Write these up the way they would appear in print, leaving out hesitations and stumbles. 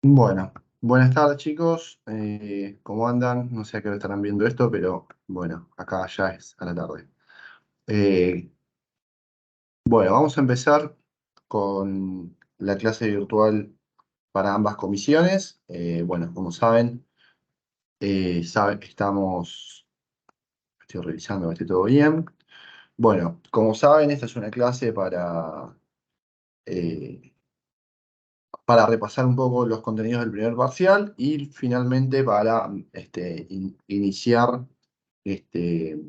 Bueno, buenas tardes chicos. ¿Cómo andan? No sé a qué hora estarán viendo esto, pero bueno, acá ya es a la tarde. Eh, bueno, vamos a empezar con la clase virtual para ambas comisiones. Bueno, como saben, estoy revisando que esté todo bien. Bueno, como saben, esta es una clase eh, para repasar un poco los contenidos del primer parcial y finalmente para iniciar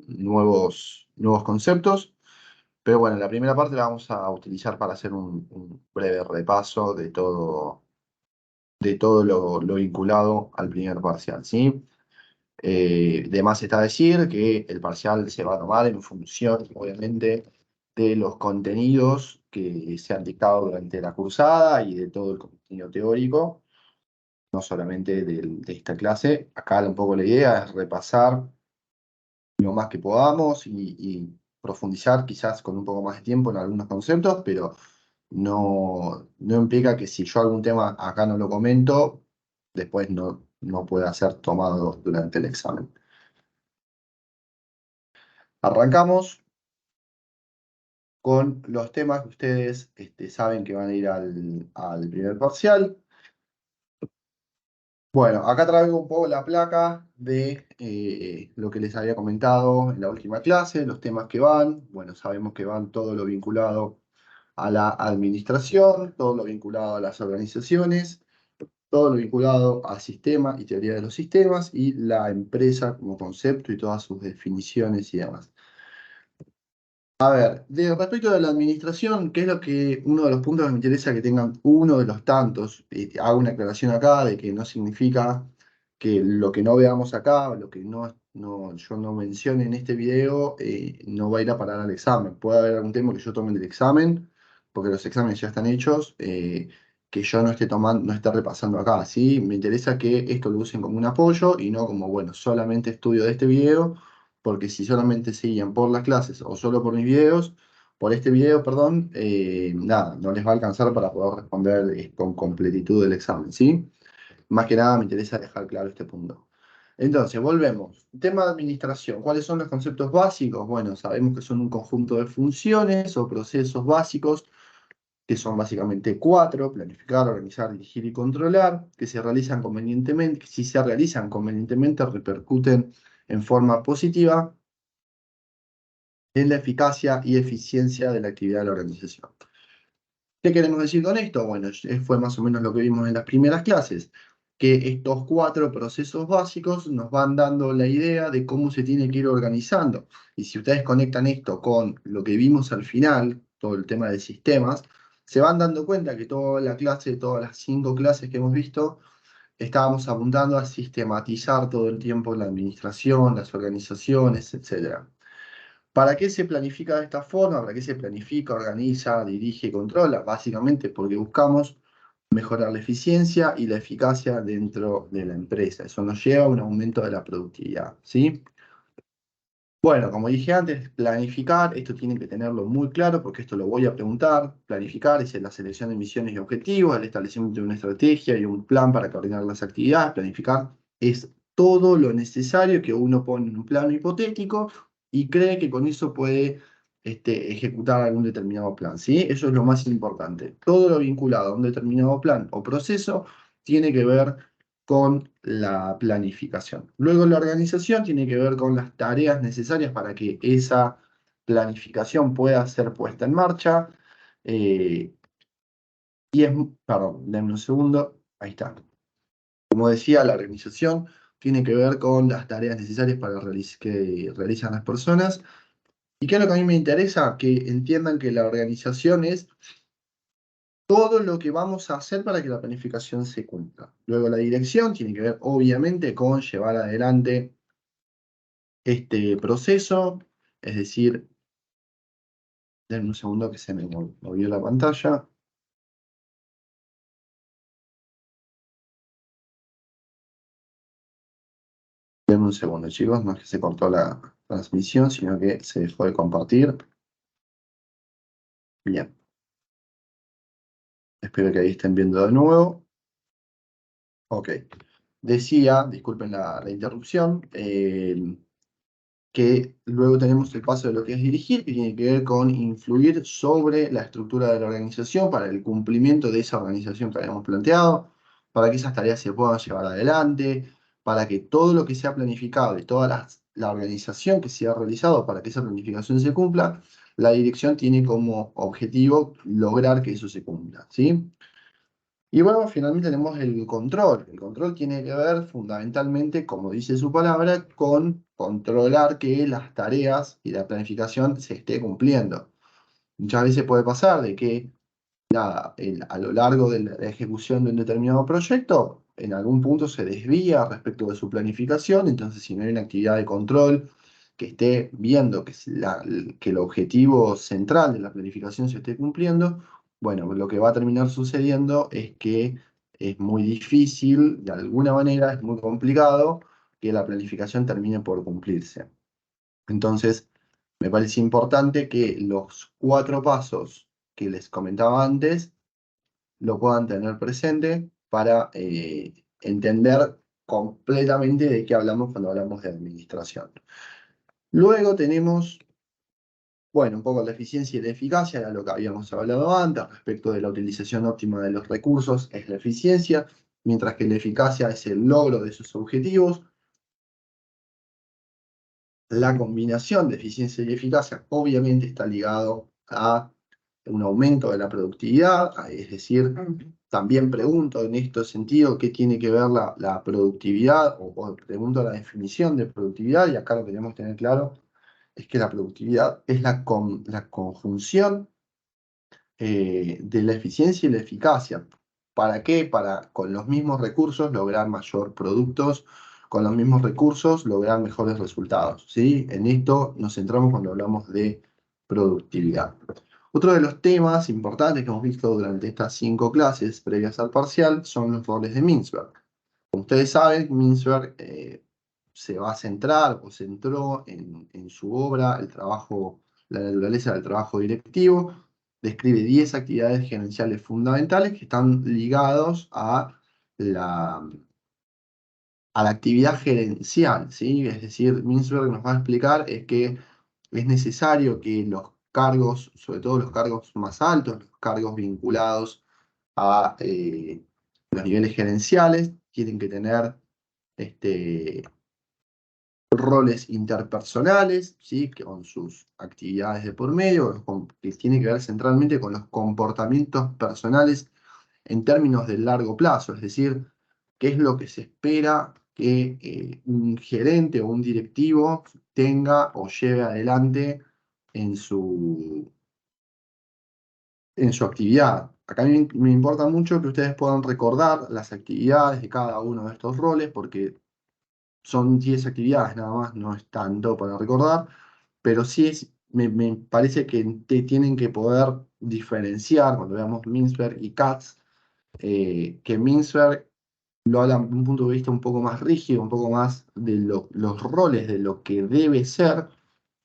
nuevos conceptos. Pero bueno, la primera parte la vamos a utilizar para hacer un breve repaso de todo lo vinculado al primer parcial, ¿sí? De más está decir que el parcial se va a tomar en función, obviamente, de los contenidos que se han dictado durante la cursada y de todo el contenido teórico, no solamente de esta clase. Acá un poco la idea es repasar lo más que podamos y profundizar quizás con un poco más de tiempo en algunos conceptos, pero no implica que si yo algún tema acá no lo comento, después no pueda ser tomado durante el examen. Arrancamos con los temas que ustedes saben que van a ir al primer parcial. Bueno, acá traigo un poco la placa de lo que les había comentado en la última clase, los temas que van. Bueno, sabemos que van todo lo vinculado a la administración, todo lo vinculado a las organizaciones, todo lo vinculado al sistema y teoría de los sistemas y la empresa como concepto y todas sus definiciones y demás. A ver, respecto de la administración, ¿qué es lo que uno de los puntos que me interesa que tengan uno de los tantos? Hago una aclaración acá de que no significa que lo que no veamos acá o lo que yo no mencione en este video no va a ir a parar al examen. Puede haber algún tema que yo tome del examen, porque los exámenes ya están hechos, que yo no esté tomando, no esté repasando acá, ¿sí? Me interesa que esto lo usen como un apoyo y no como, bueno, solamente estudio de este video porque si solamente seguían por las clases o solo por mis videos, por este video, perdón, nada, no les va a alcanzar para poder responder con completitud del examen, ¿sí? Más que nada me interesa dejar claro este punto. Entonces, volvemos. Tema de administración. ¿Cuáles son los conceptos básicos? Bueno, sabemos que son un conjunto de funciones o procesos básicos, que son básicamente cuatro: planificar, organizar, dirigir y controlar, que se realizan convenientemente, que si se realizan convenientemente repercuten en forma positiva en la eficacia y eficiencia de la actividad de la organización. ¿Qué queremos decir con esto? Bueno, fue más o menos lo que vimos en las primeras clases, que estos cuatro procesos básicos nos van dando la idea de cómo se tiene que ir organizando. Y si ustedes conectan esto con lo que vimos al final, todo el tema de sistemas, se van dando cuenta que toda la clase, todas las 5 clases que hemos visto, estábamos apuntando a sistematizar todo el tiempo la administración, las organizaciones, etc. ¿Para qué se planifica de esta forma? ¿Para qué se planifica, organiza, dirige y controla? Básicamente porque buscamos mejorar la eficiencia y la eficacia dentro de la empresa. Eso nos lleva a un aumento de la productividad, ¿sí? Bueno, como dije antes, planificar, esto tienen que tenerlo muy claro porque esto lo voy a preguntar. Planificar es la selección de misiones y objetivos, el establecimiento de una estrategia y un plan para coordinar las actividades. Planificar es todo lo necesario que uno pone en un plano hipotético y cree que con eso puede ejecutar algún determinado plan, ¿sí? Eso es lo más importante. Todo lo vinculado a un determinado plan o proceso tiene que ver con la planificación. Luego la organización tiene que ver con las tareas necesarias para que esa planificación pueda ser puesta en marcha. eh, Perdón, denme un segundo, ahí está. Como decía, la organización tiene que ver con las tareas necesarias que realizan las personas. ¿Y qué es lo que a mí me interesa? Que entiendan que la organización es todo lo que vamos a hacer para que la planificación se cumpla. Luego la dirección tiene que ver, obviamente, con llevar adelante este proceso, es decir, denme un segundo que se me movió la pantalla. Denme un segundo, chicos, no es que se cortó la transmisión, sino que se dejó de compartir. Bien, espero que ahí estén viendo de nuevo. Ok. Decía, disculpen la interrupción, que luego tenemos el paso de lo que es dirigir, que tiene que ver con influir sobre la estructura de la organización para el cumplimiento de esa organización que habíamos planteado, para que esas tareas se puedan llevar adelante, para que todo lo que se ha planificado y toda la organización que se ha realizado para que esa planificación se cumpla, la dirección tiene como objetivo lograr que eso se cumpla, ¿sí? Y bueno, finalmente tenemos el control. El control tiene que ver fundamentalmente, como dice su palabra, con controlar que las tareas y la planificación se esté cumpliendo. Muchas veces puede pasar de que a lo largo de la ejecución de un determinado proyecto, en algún punto se desvía respecto de su planificación, entonces si no hay una actividad de control que esté viendo que el objetivo central de la planificación se esté cumpliendo, bueno, lo que va a terminar sucediendo es que es muy difícil, de alguna manera es muy complicado que la planificación termine por cumplirse. Entonces, me parece importante que los 4 pasos que les comentaba antes lo puedan tener presente para entender completamente de qué hablamos cuando hablamos de administración. Luego tenemos, bueno, un poco la eficiencia y la eficacia, era lo que habíamos hablado antes, respecto de la utilización óptima de los recursos, es la eficiencia, mientras que la eficacia es el logro de sus objetivos. La combinación de eficiencia y eficacia obviamente está ligado a un aumento de la productividad, es decir, también pregunto en este sentido qué tiene que ver la productividad, o pregunto la definición de productividad, y acá lo que tenemos que tener claro es que la productividad es la conjunción de la eficiencia y la eficacia. ¿Para qué? Para con los mismos recursos lograr mayor productos, con los mismos recursos lograr mejores resultados, ¿sí? En esto nos centramos cuando hablamos de productividad. Otro de los temas importantes que hemos visto durante estas 5 clases previas al parcial son los roles de Mintzberg. Como ustedes saben, Mintzberg se va a centrar o centró en su obra el trabajo, la naturaleza del trabajo directivo. Describe 10 actividades gerenciales fundamentales que están ligados a la actividad gerencial, ¿sí? Es decir, Mintzberg nos va a explicar es que es necesario que los cargos, sobre todo los cargos más altos, los cargos vinculados a los niveles gerenciales, tienen que tener este, roles interpersonales, ¿sí? Que con sus actividades de por medio, que tiene que ver centralmente con los comportamientos personales en términos de largo plazo, es decir, qué es lo que se espera que un gerente o un directivo tenga o lleve adelante en su actividad. Acá a mí me importa mucho que ustedes puedan recordar las actividades de cada uno de estos roles, porque son 10 actividades nada más, no es tanto para recordar, pero sí me parece que tienen que poder diferenciar cuando veamos Mintzberg y Katz, que Mintzberg lo habla de un punto de vista un poco más rígido, un poco más de los roles, de lo que debe ser,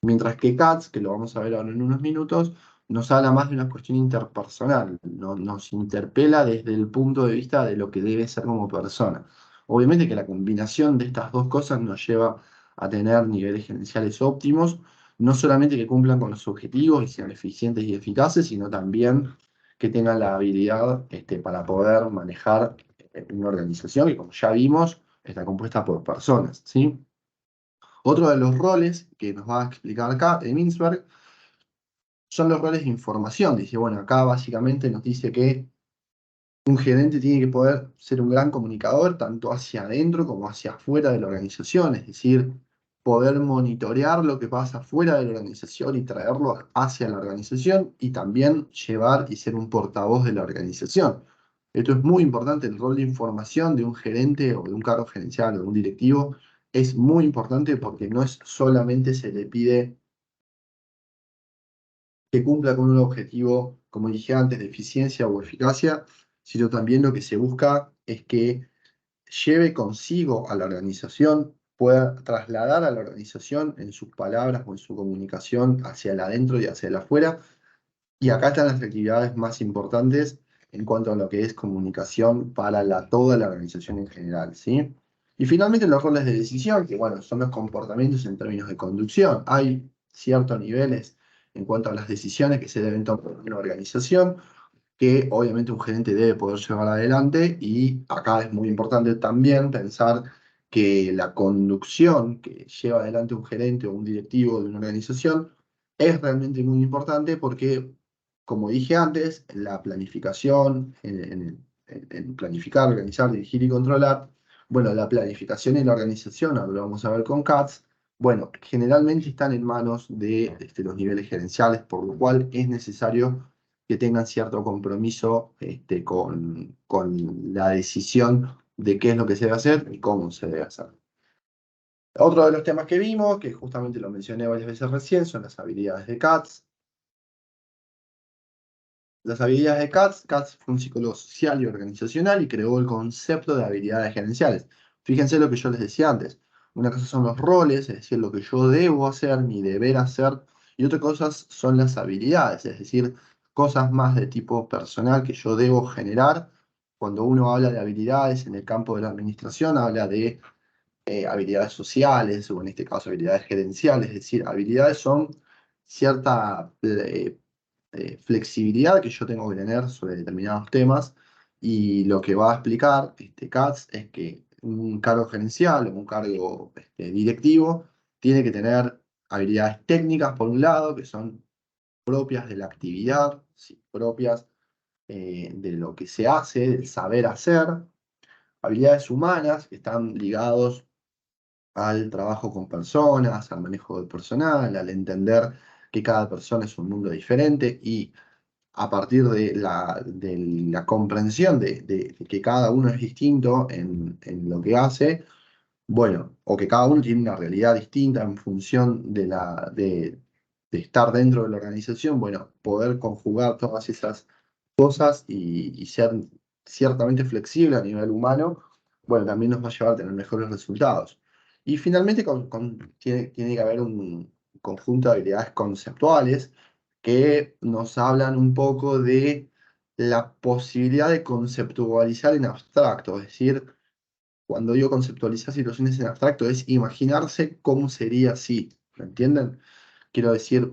mientras que Katz, que lo vamos a ver ahora en unos minutos, nos habla más de una cuestión interpersonal, nos interpela desde el punto de vista de lo que debe ser como persona. Obviamente que la combinación de estas dos cosas nos lleva a tener niveles gerenciales óptimos, no solamente que cumplan con los objetivos y sean eficientes y eficaces, sino también que tengan la habilidad para poder manejar una organización que, como ya vimos, está compuesta por personas, ¿sí? Otro de los roles que nos va a explicar acá Mintzberg son los roles de información. Dice, bueno, acá básicamente nos dice que un gerente tiene que poder ser un gran comunicador, tanto hacia adentro como hacia afuera de la organización, es decir, poder monitorear lo que pasa fuera de la organización y traerlo hacia la organización, y también llevar y ser un portavoz de la organización. Esto es muy importante, el rol de información de un gerente o de un cargo gerencial o de un directivo es muy importante, porque no es solamente se le pide que cumpla con un objetivo, como dije antes, de eficiencia o eficacia, sino también lo que se busca es que lleve consigo a la organización, pueda trasladar a la organización en sus palabras o en su comunicación hacia el adentro y hacia el afuera. Y acá están las actividades más importantes en cuanto a lo que es comunicación para toda la organización en general, ¿sí? Y finalmente los roles de decisión, que bueno, son los comportamientos en términos de conducción. Hay ciertos niveles en cuanto a las decisiones que se deben tomar en una organización, que obviamente un gerente debe poder llevar adelante, y acá es muy importante también pensar que la conducción que lleva adelante un gerente o un directivo de una organización es realmente muy importante porque, como dije antes, la planificación, en planificar, organizar, dirigir y controlar, bueno, la planificación y la organización, ahora lo vamos a ver con CATS, bueno, generalmente están en manos de los niveles gerenciales, por lo cual es necesario que tengan cierto compromiso con la decisión de qué es lo que se debe hacer y cómo se debe hacer. Otro de los temas que vimos, que justamente lo mencioné varias veces recién, son las habilidades de CATS. Las habilidades de CATS, CATS fue un psicólogo social y organizacional y creó el concepto de habilidades gerenciales. Fíjense lo que yo les decía antes. Una cosa son los roles, es decir, lo que yo debo hacer, mi deber hacer, y otra cosa son las habilidades, es decir, cosas más de tipo personal que yo debo generar. Cuando uno habla de habilidades en el campo de la administración, habla de habilidades sociales o en este caso habilidades gerenciales, es decir, habilidades son cierta flexibilidad que yo tengo que tener sobre determinados temas, y lo que va a explicar este CATS es que un cargo gerencial o un cargo directivo tiene que tener habilidades técnicas por un lado, que son propias de la actividad, ¿sí? Propias de lo que se hace, del saber hacer, habilidades humanas que están ligados al trabajo con personas, al manejo del personal, al entender que cada persona es un mundo diferente, y a partir de la comprensión de que cada uno es distinto en lo que hace, bueno, o que cada uno tiene una realidad distinta en función de estar dentro de la organización, bueno, poder conjugar todas esas cosas y ser ciertamente flexible a nivel humano, bueno, también nos va a llevar a tener mejores resultados. Y finalmente tiene que haber un conjunto de habilidades conceptuales que nos hablan un poco de la posibilidad de conceptualizar en abstracto, es decir, cuando digo conceptualizar situaciones en abstracto, es imaginarse cómo sería así, ¿me entienden? Quiero decir,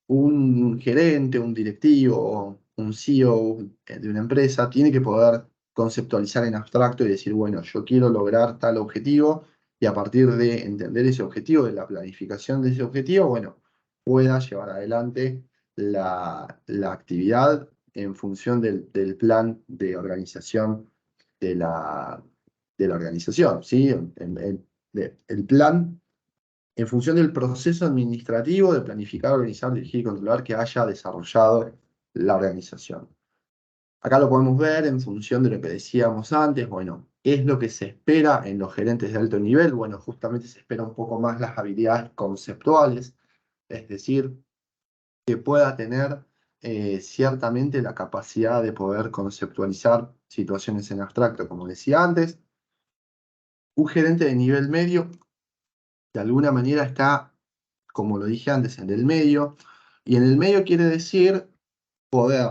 un gerente, un directivo, un CEO de una empresa tiene que poder conceptualizar en abstracto y decir, bueno, yo quiero lograr tal objetivo, y a partir de entender ese objetivo, de la planificación de ese objetivo, bueno, pueda llevar adelante la actividad en función del plan de organización de la organización, ¿sí? El plan en función del proceso administrativo de planificar, organizar, dirigir y controlar que haya desarrollado la organización. Acá lo podemos ver en función de lo que decíamos antes. Bueno, ¿qué es lo que se espera en los gerentes de alto nivel? Bueno, justamente se espera un poco más las habilidades conceptuales, es decir, que pueda tener ciertamente la capacidad de poder conceptualizar situaciones en abstracto, como decía antes. Un gerente de nivel medio, de alguna manera, está, como lo dije antes, en el medio, y en el medio quiere decir poder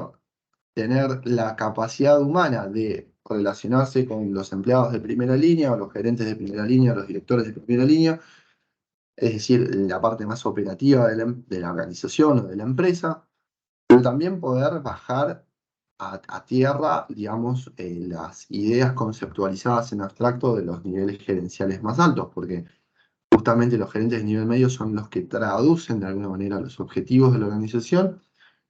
tener la capacidad humana de relacionarse con los empleados de primera línea, o los gerentes de primera línea, o los directores de primera línea, es decir, la parte más operativa de la organización o de la empresa, pero también poder bajar a tierra, digamos, las ideas conceptualizadas en abstracto de los niveles gerenciales más altos, porque justamente los gerentes de nivel medio son los que traducen de alguna manera los objetivos de la organización,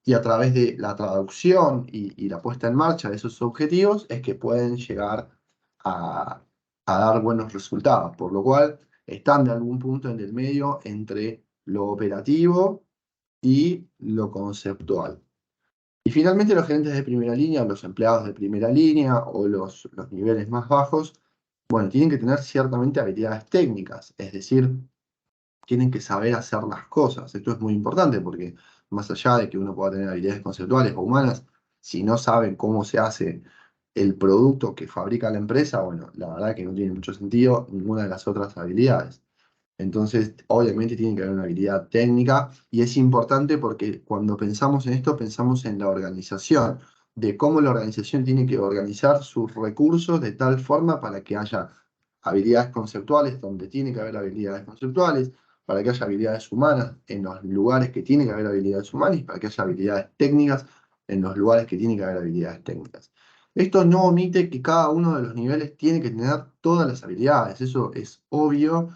y a través de la traducción y la puesta en marcha de esos objetivos es que pueden llegar a, a dar buenos resultados, por lo cual están de algún punto en el medio entre lo operativo y lo conceptual. Y finalmente los gerentes de primera línea, los empleados de primera línea o los niveles más bajos, bueno, tienen que tener ciertamente habilidades técnicas, es decir, tienen que saber hacer las cosas. Esto es muy importante porque más allá de que uno pueda tener habilidades conceptuales o humanas, si no saben cómo se hace el producto que fabrica la empresa, bueno, la verdad que no tiene mucho sentido ninguna de las otras habilidades. Entonces, obviamente tiene que haber una habilidad técnica, y es importante porque cuando pensamos en esto, pensamos en la organización, de cómo la organización tiene que organizar sus recursos de tal forma para que haya habilidades conceptuales donde tiene que haber habilidades conceptuales, para que haya habilidades humanas en los lugares que tiene que haber habilidades humanas y para que haya habilidades técnicas en los lugares que tiene que haber habilidades técnicas. Esto no omite que cada uno de los niveles tiene que tener todas las habilidades, eso es obvio,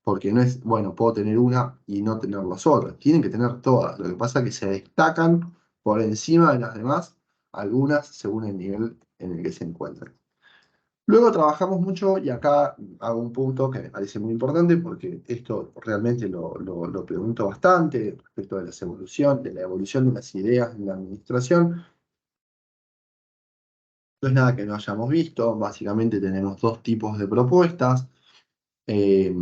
porque no es, bueno, puedo tener una y no tener las otras, tienen que tener todas. Lo que pasa es que se destacan por encima de las demás, algunas según el nivel en el que se encuentran. Luego trabajamos mucho, y acá hago un punto que me parece muy importante, porque esto realmente lo pregunto bastante respecto de de la evolución de las ideas en la administración. No es nada que no hayamos visto, básicamente tenemos dos tipos de propuestas, eh,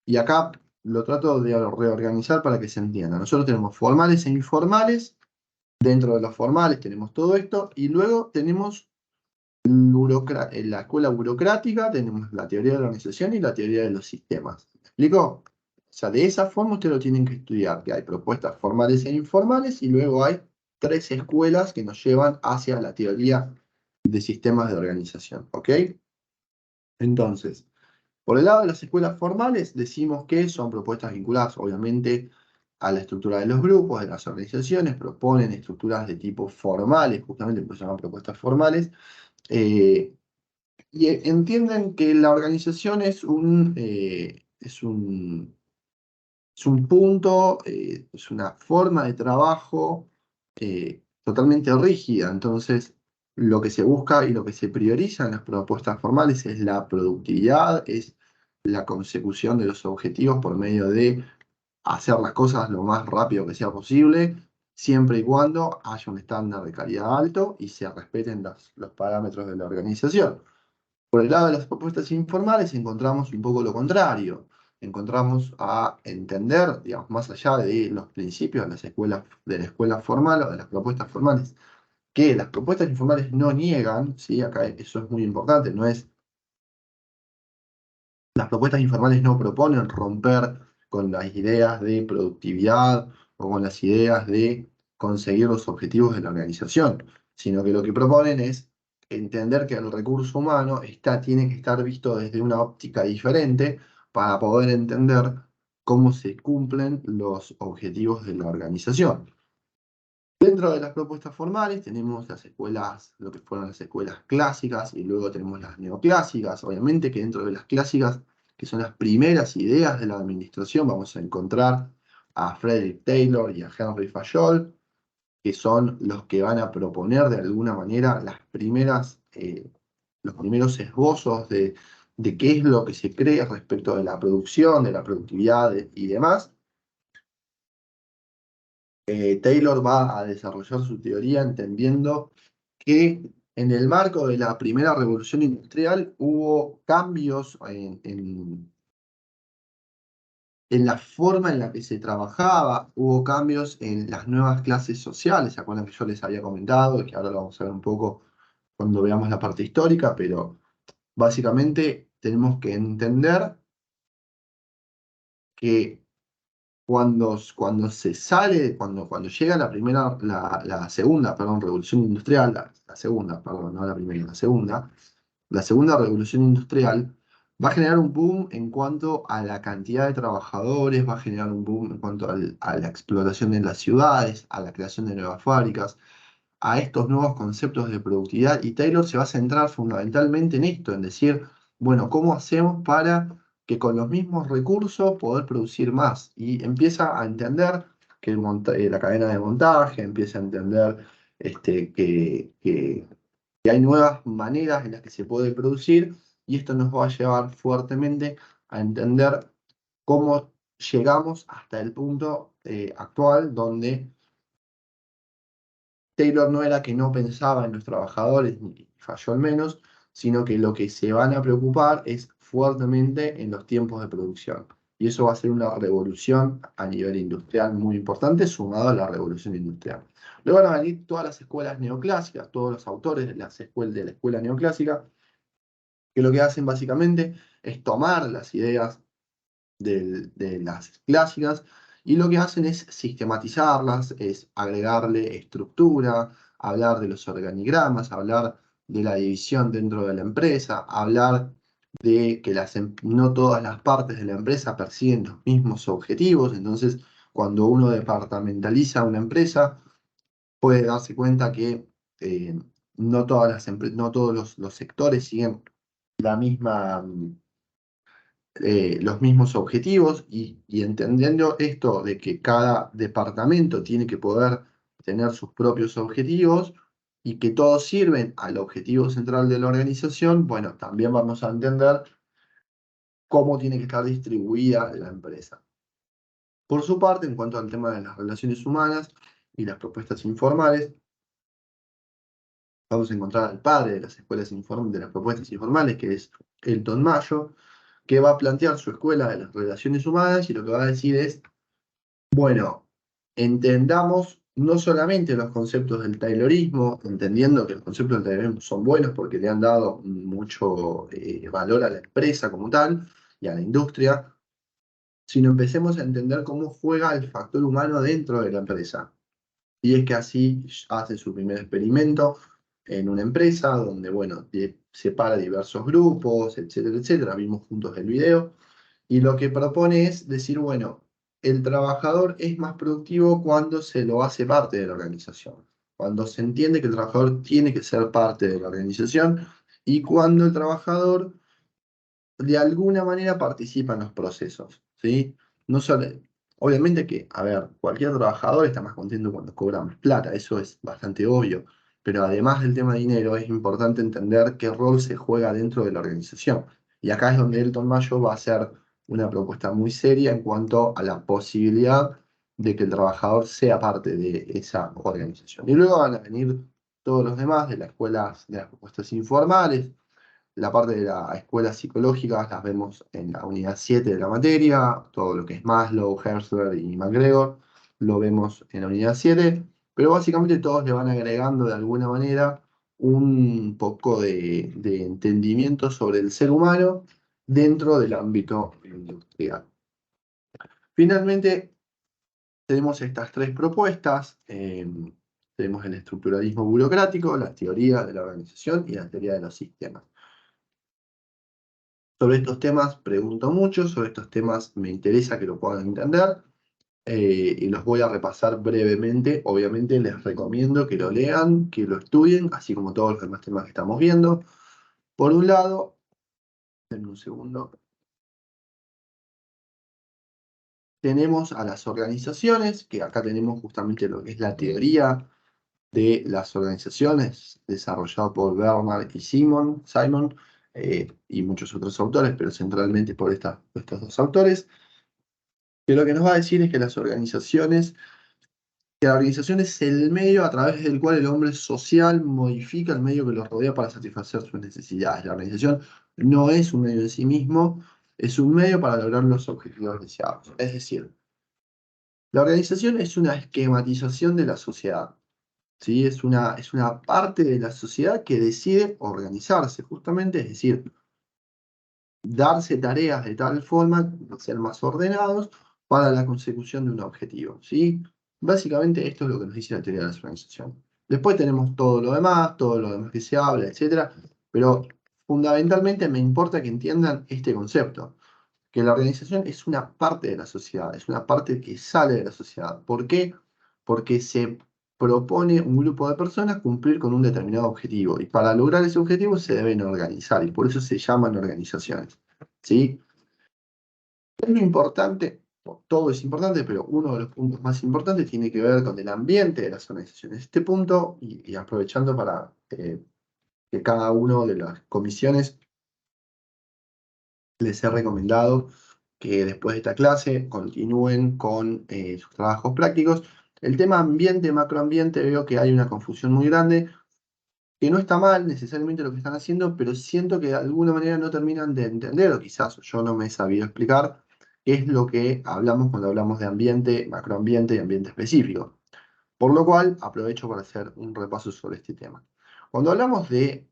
y acá lo trato de reorganizar para que se entienda. Nosotros tenemos formales e informales, dentro de los formales tenemos todo esto, y luego tenemos en la escuela burocrática, tenemos la teoría de la organización y la teoría de los sistemas. ¿Me explico? O sea, de esa forma ustedes lo tienen que estudiar, que hay propuestas formales e informales, y luego hay tres escuelas que nos llevan hacia la teoría de sistemas de organización, ¿ok? Entonces, por el lado de las escuelas formales, decimos que son propuestas vinculadas, obviamente, a la estructura de los grupos, de las organizaciones, proponen estructuras de tipo formales, justamente porque se llaman propuestas formales, eh, y entienden que la organización es un punto, es una forma de trabajo totalmente rígida. Entonces, lo que se busca y lo que se prioriza en las propuestas formales es la productividad, es la consecución de los objetivos por medio de hacer las cosas lo más rápido que sea posible, siempre y cuando haya un estándar de calidad alto y se respeten los parámetros de la organización. Por el lado de las propuestas informales encontramos un poco lo contrario. Encontramos a entender, digamos, más allá de los principios de las escuelas, de la escuela formal o de las propuestas formales, que las propuestas informales no niegan, ¿sí? Acá eso es muy importante, no es, las propuestas informales no proponen romper con las ideas de productividad o con las ideas de conseguir los objetivos de la organización, sino que lo que proponen es entender que el recurso humano tiene que estar visto desde una óptica diferente para poder entender cómo se cumplen los objetivos de la organización. Dentro de las propuestas formales tenemos las escuelas, lo que fueron las escuelas clásicas, y luego tenemos las neoclásicas. Obviamente que dentro de las clásicas, que son las primeras ideas de la administración, vamos a encontrar a Frederick Taylor y a Henry Fayol, que son los que van a proponer de alguna manera los primeros esbozos de qué es lo que se cree respecto de la producción, de la productividad y demás. Taylor va a desarrollar su teoría entendiendo que en el marco de la primera revolución industrial hubo cambios en la forma en la que se trabajaba, hubo cambios en las nuevas clases sociales. ¿Se acuerdan que yo les había comentado y que ahora lo vamos a ver un poco cuando veamos la parte histórica? Pero básicamente tenemos que entender que cuando se sale, cuando llega la segunda, perdón, revolución industrial, la segunda, perdón, no la primera, la segunda revolución industrial va a generar un boom en cuanto a la cantidad de trabajadores, va a generar un boom en cuanto a la explotación de las ciudades, a la creación de nuevas fábricas, a estos nuevos conceptos de productividad, y Taylor se va a centrar fundamentalmente en esto, en decir, bueno, ¿cómo hacemos para que con los mismos recursos poder producir más? Y empieza a entender que la cadena de montaje, empieza a entender que hay nuevas maneras en las que se puede producir, y esto nos va a llevar fuertemente a entender cómo llegamos hasta el punto actual donde Taylor no era que no pensaba en los trabajadores, ni falló al menos, sino que lo que se van a preocupar es fuertemente en los tiempos de producción. Y eso va a ser una revolución a nivel industrial muy importante, sumado a la revolución industrial. Luego van a venir todas las escuelas neoclásicas, todos los autores de la escuela neoclásica, que lo que hacen básicamente es tomar las ideas de las clásicas Y lo que hacen es sistematizarlas, es agregarle estructura, hablar de los organigramas, hablar de la división dentro de la empresa, hablar de que no todas las partes de la empresa persiguen los mismos objetivos. Entonces, cuando uno departamentaliza una empresa, puede darse cuenta que eh, no todos los sectores siguen la misma, los mismos objetivos y entendiendo esto de que cada departamento tiene que poder tener sus propios objetivos y que todos sirven al objetivo central de la organización, bueno, también vamos a entender cómo tiene que estar distribuida la empresa. Por su parte, en cuanto al tema de las relaciones humanas y las propuestas informales, vamos a encontrar al padre de las de las propuestas informales, que es Elton Mayo, que va a plantear su escuela de las relaciones humanas y lo que va a decir es, bueno, entendamos no solamente los conceptos del Taylorismo, entendiendo que los conceptos del Taylorismo son buenos porque le han dado mucho valor a la empresa como tal y a la industria, sino empecemos a entender cómo juega el factor humano dentro de la empresa. Y es que así hace su primer experimento en una empresa donde, bueno, separa diversos grupos, etcétera, etcétera. Vimos juntos el video. Y lo que propone es decir, bueno, el trabajador es más productivo cuando se lo hace parte de la organización, cuando se entiende que el trabajador tiene que ser parte de la organización y cuando el trabajador de alguna manera participa en los procesos, ¿sí? No solo, obviamente que, a ver, cualquier trabajador está más contento cuando cobra más plata, eso es bastante obvio, pero además del tema de dinero es importante entender qué rol se juega dentro de la organización. Y acá es donde Elton Mayo va a hacer una propuesta muy seria en cuanto a la posibilidad de que el trabajador sea parte de esa organización. Y luego van a venir todos los demás de las escuelas, de las propuestas informales. La parte de la escuela psicológica las vemos en la unidad 7 de la materia, todo lo que es Maslow, Herzberg y McGregor, lo vemos en la unidad 7, pero básicamente todos le van agregando de alguna manera un poco de entendimiento sobre el ser humano dentro del ámbito industrial. Finalmente, tenemos estas tres propuestas. Tenemos el estructuralismo burocrático, la teoría de la organización y la teoría de los sistemas. Sobre estos temas pregunto mucho, sobre estos temas me interesa que lo puedan entender y los voy a repasar brevemente. Obviamente les recomiendo que lo lean, que lo estudien, así como todos los demás temas que estamos viendo. Por un lado, en un segundo, tenemos a las organizaciones, que acá tenemos justamente lo que es la teoría de las organizaciones, desarrollado por Bernard y Simon y muchos otros autores, pero centralmente por estos dos autores. Que lo que nos va a decir es que la organización es el medio a través del cual el hombre social modifica el medio que lo rodea para satisfacer sus necesidades. La organización no es un medio en sí mismo, es un medio para lograr los objetivos deseados. Es decir, la organización es una esquematización de la sociedad, ¿sí? Es una parte de la sociedad que decide organizarse, justamente, es decir, darse tareas de tal forma, ser más ordenados para la consecución de un objetivo, ¿sí? Básicamente esto es lo que nos dice la teoría de la organización. Después tenemos todo lo demás que se habla, etcétera, pero fundamentalmente me importa que entiendan este concepto, que la organización es una parte de la sociedad, es una parte que sale de la sociedad. ¿Por qué? Porque se propone un grupo de personas cumplir con un determinado objetivo y para lograr ese objetivo se deben organizar y por eso se llaman organizaciones. ¿Sí? Es lo importante, todo es importante, pero uno de los puntos más importantes tiene que ver con el ambiente de las organizaciones. Este punto, y aprovechando para que cada uno de las comisiones les he recomendado que después de esta clase continúen con sus trabajos prácticos. El tema ambiente, macroambiente, veo que hay una confusión muy grande, que no está mal necesariamente lo que están haciendo, pero siento que de alguna manera no terminan de entender, o quizás yo no me he sabido explicar, qué es lo que hablamos cuando hablamos de ambiente, macroambiente y ambiente específico. Por lo cual, aprovecho para hacer un repaso sobre este tema. Cuando hablamos de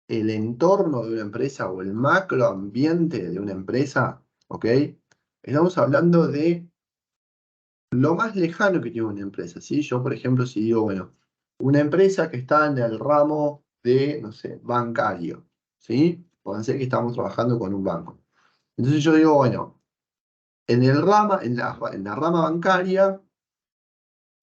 el entorno de una empresa o el macroambiente de una empresa, ¿ok? Estamos hablando de lo más lejano que tiene una empresa, ¿sí? Yo, por ejemplo, si digo, bueno, una empresa que está en el ramo de, no sé, bancario, ¿sí? Pueden ser que estamos trabajando con un banco. Entonces yo digo, bueno, en la rama bancaria,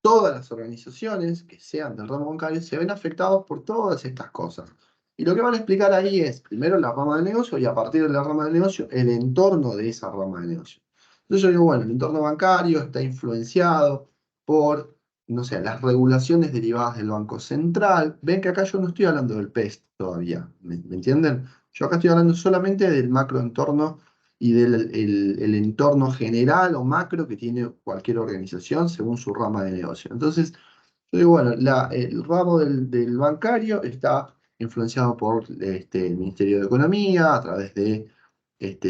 todas las organizaciones que sean del ramo bancario se ven afectados por todas estas cosas. Y lo que van a explicar ahí es, primero, la rama del negocio y a partir de la rama del negocio, el entorno de esa rama de negocio. Entonces yo digo, bueno, el entorno bancario está influenciado por, no sé, las regulaciones derivadas del Banco Central. Ven que acá yo no estoy hablando del PES todavía, ¿me entienden? Yo acá estoy hablando solamente del macroentorno y del el entorno general o macro que tiene cualquier organización según su rama de negocio. Entonces, yo digo, bueno, el ramo del bancario está influenciado por el Ministerio de Economía a través de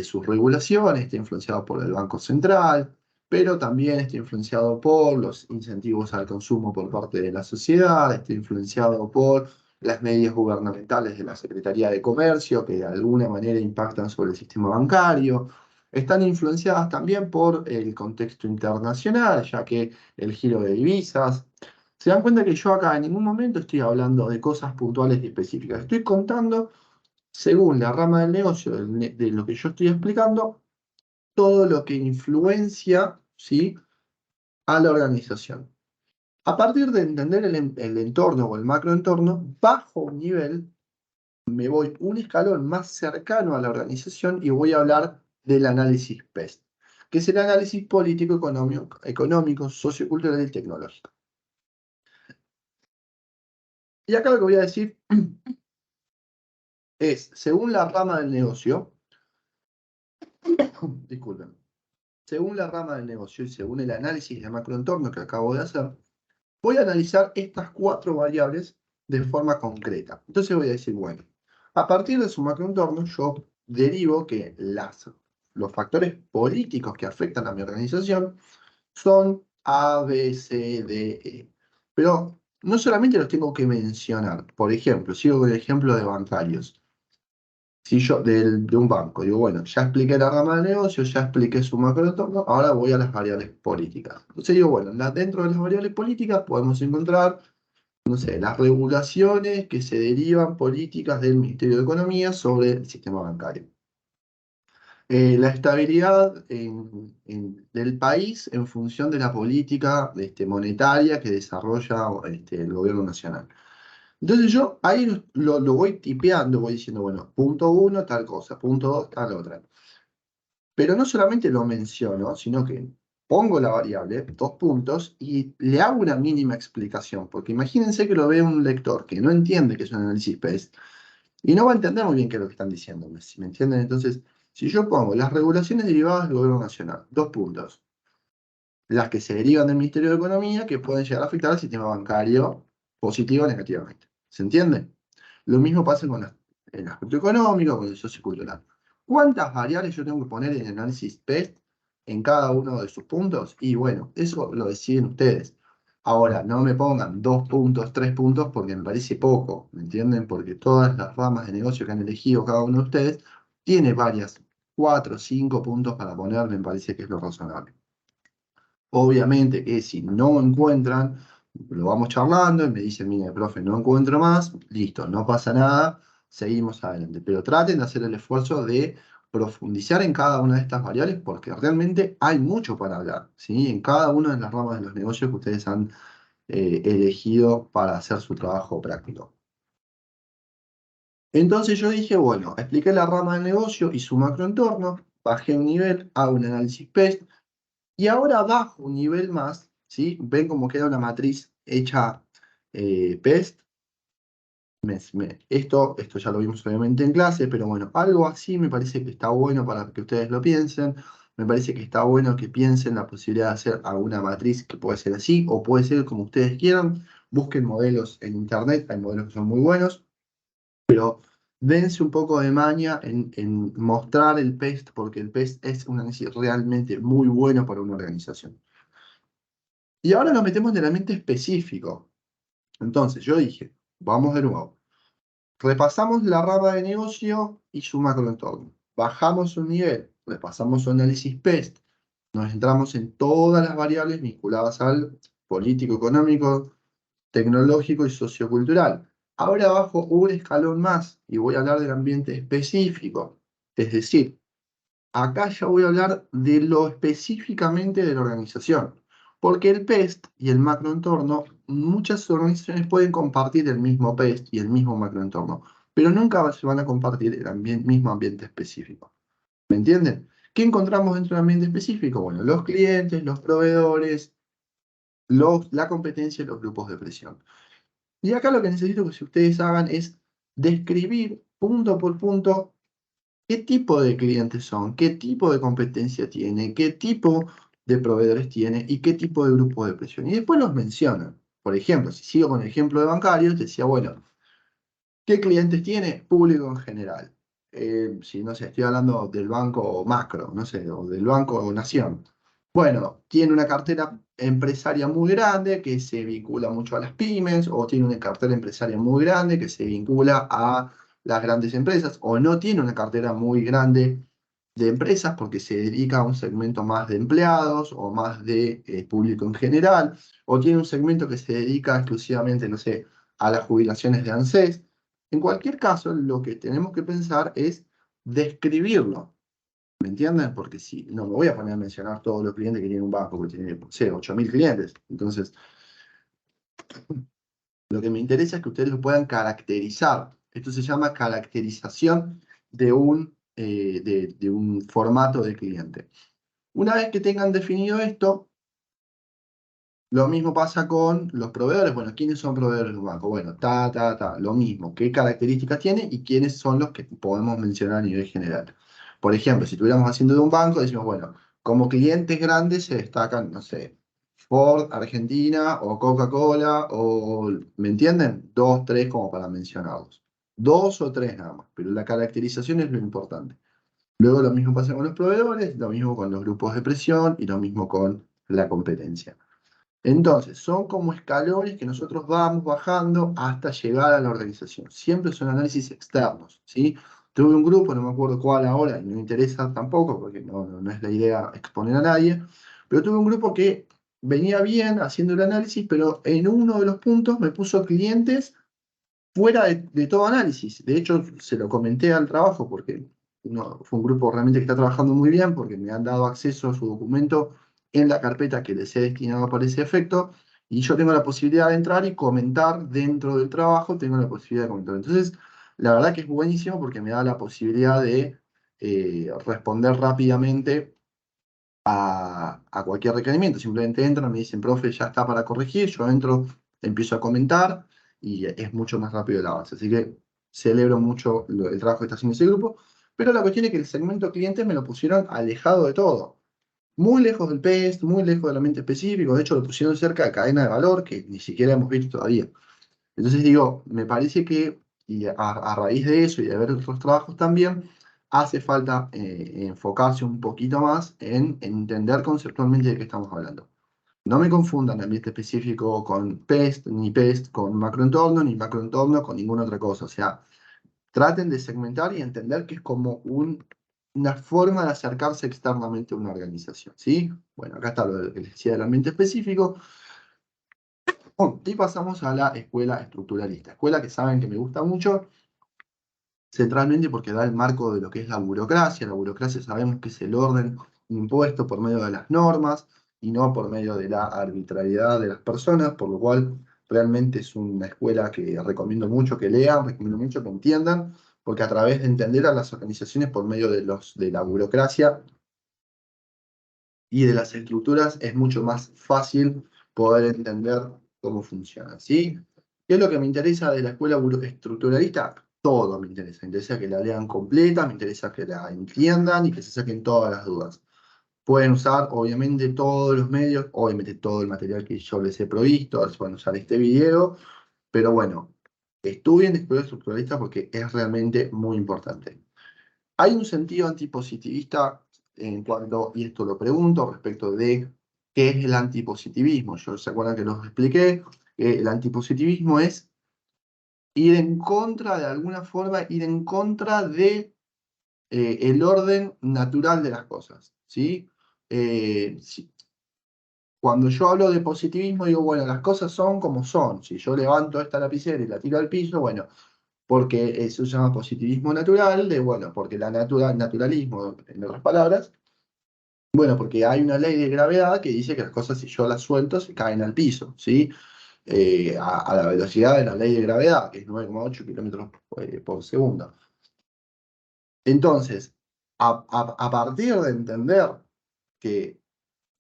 sus regulaciones, está influenciado por el Banco Central, pero también está influenciado por los incentivos al consumo por parte de la sociedad, está influenciado por las medidas gubernamentales de la Secretaría de Comercio, que de alguna manera impactan sobre el sistema bancario. Están influenciadas también por el contexto internacional, ya que el giro de divisas. Se dan cuenta que yo acá en ningún momento estoy hablando de cosas puntuales y específicas. Estoy contando, según la rama del negocio de lo que yo estoy explicando, todo lo que influencia, ¿sí?, a la organización. A partir de entender el entorno o el macroentorno, bajo un nivel, me voy un escalón más cercano a la organización y voy a hablar del análisis PEST, que es el análisis político, económico, sociocultural y tecnológico. Y acá lo que voy a decir es, según la rama del negocio, disculpen, según la rama del negocio y según el análisis de macroentorno que acabo de hacer, voy a analizar estas cuatro variables de forma concreta. Entonces voy a decir, bueno, a partir de su macroentorno, yo derivo que los factores políticos que afectan a mi organización son A, B, C, D, E. Pero no solamente los tengo que mencionar. Por ejemplo, sigo con el ejemplo de bancarios. Si yo, de un banco, digo, bueno, ya expliqué la rama de negocio, ya expliqué su macroentorno, ahora voy a las variables políticas. Entonces digo, bueno, dentro de las variables políticas podemos encontrar, no sé, las regulaciones que se derivan políticas del Ministerio de Economía sobre el sistema bancario. La estabilidad del país en función de la política monetaria que desarrolla el gobierno nacional. Entonces yo ahí lo voy tipeando, voy diciendo, bueno, punto uno, tal cosa, punto dos, tal otra. Pero no solamente lo menciono, sino que pongo la variable, dos puntos, y le hago una mínima explicación, porque imagínense que lo ve un lector que no entiende qué es un análisis PEST, y no va a entender muy bien qué es lo que están diciendo, ¿me entienden? Entonces, si yo pongo las regulaciones derivadas del gobierno nacional, dos puntos, las que se derivan del Ministerio de Economía, que pueden llegar a afectar al sistema bancario positivo o negativamente. ¿Se entiende? Lo mismo pasa con el aspecto económico, con el sociocultural. ¿Cuántas variables yo tengo que poner en el análisis PEST en cada uno de sus puntos? Y bueno, eso lo deciden ustedes. Ahora, no me pongan 2 puntos, 3 puntos, porque me parece poco, ¿me entienden? Porque todas las ramas de negocio que han elegido cada uno de ustedes tiene varias, 4 o 5 puntos para poner, me parece que es lo razonable. Obviamente que si no encuentran, lo vamos charlando y me dicen, mire, profe, no encuentro más, listo, no pasa nada, seguimos adelante. Pero traten de hacer el esfuerzo de profundizar en cada una de estas variables porque realmente hay mucho para hablar, ¿sí? En cada una de las ramas de los negocios que ustedes han elegido para hacer su trabajo práctico. Entonces yo dije, bueno, expliqué la rama del negocio y su macroentorno, bajé un nivel, hago un análisis PEST, y ahora bajo un nivel más, ¿sí? Ven cómo queda una matriz hecha PEST. Esto ya lo vimos obviamente en clase, pero bueno, algo así me parece que está bueno para que ustedes lo piensen. Me parece que está bueno que piensen la posibilidad de hacer alguna matriz que puede ser así o puede ser como ustedes quieran. Busquen modelos en internet, hay modelos que son muy buenos, pero dense un poco de maña en mostrar el PEST, porque el PEST es un análisis realmente muy bueno para una organización. Y ahora nos metemos en el ambiente específico. Entonces, yo dije, vamos de nuevo. Repasamos la rama de negocio y su macroentorno. Bajamos un nivel, repasamos su análisis PEST, Nos centramos en todas las variables vinculadas al político, económico, tecnológico y sociocultural. Ahora bajo un escalón más y voy a hablar del ambiente específico. Es decir, acá ya voy a hablar de lo específicamente de la organización. Porque el PEST y el macroentorno, muchas organizaciones pueden compartir el mismo PEST y el mismo macroentorno, pero nunca se van a compartir el mismo ambiente específico. ¿Me entienden? ¿Qué encontramos dentro del ambiente específico? Bueno, los clientes, los proveedores, la competencia y los grupos de presión. Y acá lo que necesito que si ustedes hagan es describir punto por punto qué tipo de clientes son, qué tipo de competencia tiene, qué tipo de proveedores tiene y qué tipo de grupo de presión. Y después los mencionan. Por ejemplo, si sigo con el ejemplo de bancarios, decía, bueno, ¿qué clientes tiene? Público en general. Si no sé, estoy hablando del banco macro, no sé, o del banco Nación. Bueno, tiene una cartera empresaria muy grande que se vincula mucho a las pymes, o tiene una cartera empresaria muy grande que se vincula a las grandes empresas, o no tiene una cartera muy grande de empresas porque se dedica a un segmento más de empleados o más de público en general, o tiene un segmento que se dedica exclusivamente, no sé, a las jubilaciones de ANSES. En cualquier caso, lo que tenemos que pensar es describirlo. ¿Me entienden? Porque si no me voy a poner a mencionar todos los clientes que tiene un banco, que tiene, no sé, 8.000 clientes. Entonces, lo que me interesa es que ustedes lo puedan caracterizar. Esto se llama caracterización de un formato de cliente. Una vez que tengan definido esto, lo mismo pasa con los proveedores. Bueno, ¿quiénes son proveedores de un banco? Bueno, lo mismo. ¿Qué características tiene y quiénes son los que podemos mencionar a nivel general? Por ejemplo, si estuviéramos haciendo de un banco, decimos, bueno, como clientes grandes se destacan, no sé, Ford, Argentina, o Coca-Cola, o, ¿me entienden? Dos, tres como para mencionarlos. Dos o tres nada más, pero la caracterización es lo importante. Luego lo mismo pasa con los proveedores, lo mismo con los grupos de presión y lo mismo con la competencia. Entonces, son como escalones que nosotros vamos bajando hasta llegar a la organización. Siempre son análisis externos, ¿sí? Tuve un grupo, no me acuerdo cuál ahora, y no me interesa tampoco, porque no es la idea exponer a nadie, pero tuve un grupo que venía bien haciendo el análisis, pero en uno de los puntos me puso clientes fuera de todo análisis. De hecho, se lo comenté al trabajo, porque fue un grupo realmente que está trabajando muy bien, porque me han dado acceso a su documento en la carpeta que les he destinado para ese efecto, y yo tengo la posibilidad de entrar y comentar dentro del trabajo, tengo la posibilidad de comentar. Entonces, la verdad que es buenísimo porque me da la posibilidad de responder rápidamente a cualquier requerimiento. Simplemente entran, me dicen, profe, ya está para corregir, yo entro, empiezo a comentar y es mucho más rápido el avance. Así que celebro mucho el trabajo que está haciendo ese grupo, pero la cuestión es que el segmento clientes me lo pusieron alejado de todo. Muy lejos del PEST, muy lejos del ambiente específico, de hecho lo pusieron cerca de cadena de valor que ni siquiera hemos visto todavía. Entonces digo, me parece que, y a raíz de eso y de ver otros trabajos también, hace falta enfocarse un poquito más en entender conceptualmente de qué estamos hablando. No me confundan ambiente específico con PEST, ni PEST con macroentorno, ni macroentorno con ninguna otra cosa. O sea, traten de segmentar y entender que es como una forma de acercarse externamente a una organización, ¿sí? Bueno, acá está lo que les decía del ambiente específico. Y pasamos a la escuela estructuralista. Escuela que saben que me gusta mucho, centralmente porque da el marco de lo que es la burocracia. La burocracia sabemos que es el orden impuesto por medio de las normas y no por medio de la arbitrariedad de las personas, por lo cual realmente es una escuela que recomiendo mucho que lean, recomiendo mucho que entiendan, porque a través de entender a las organizaciones por medio de la burocracia y de las estructuras es mucho más fácil poder entender cómo funciona, ¿sí? ¿Qué es lo que me interesa de la escuela estructuralista? Todo me interesa. Me interesa que la lean completa, me interesa que la entiendan y que se saquen todas las dudas. Pueden usar, obviamente, todos los medios, obviamente todo el material que yo les he provisto, pueden usar este video, pero bueno, estudien de escuela estructuralista porque es realmente muy importante. Hay un sentido antipositivista en cuanto, y esto lo pregunto, respecto de qué es el antipositivismo. Yo se acuerdan que los expliqué, que el antipositivismo es ir en contra, de alguna forma, ir en contra de el orden natural de las cosas, ¿sí? Cuando yo hablo de positivismo, digo, bueno, las cosas son como son. Si yo levanto esta lapicera y la tiro al piso, bueno, porque eso se llama positivismo natural, bueno, porque naturalismo, en otras palabras, bueno, porque hay una ley de gravedad que dice que las cosas, si yo las suelto, se caen al piso, ¿sí? A la velocidad de la ley de gravedad, que es 9,8 kilómetros por segundo. Entonces, a partir de entender que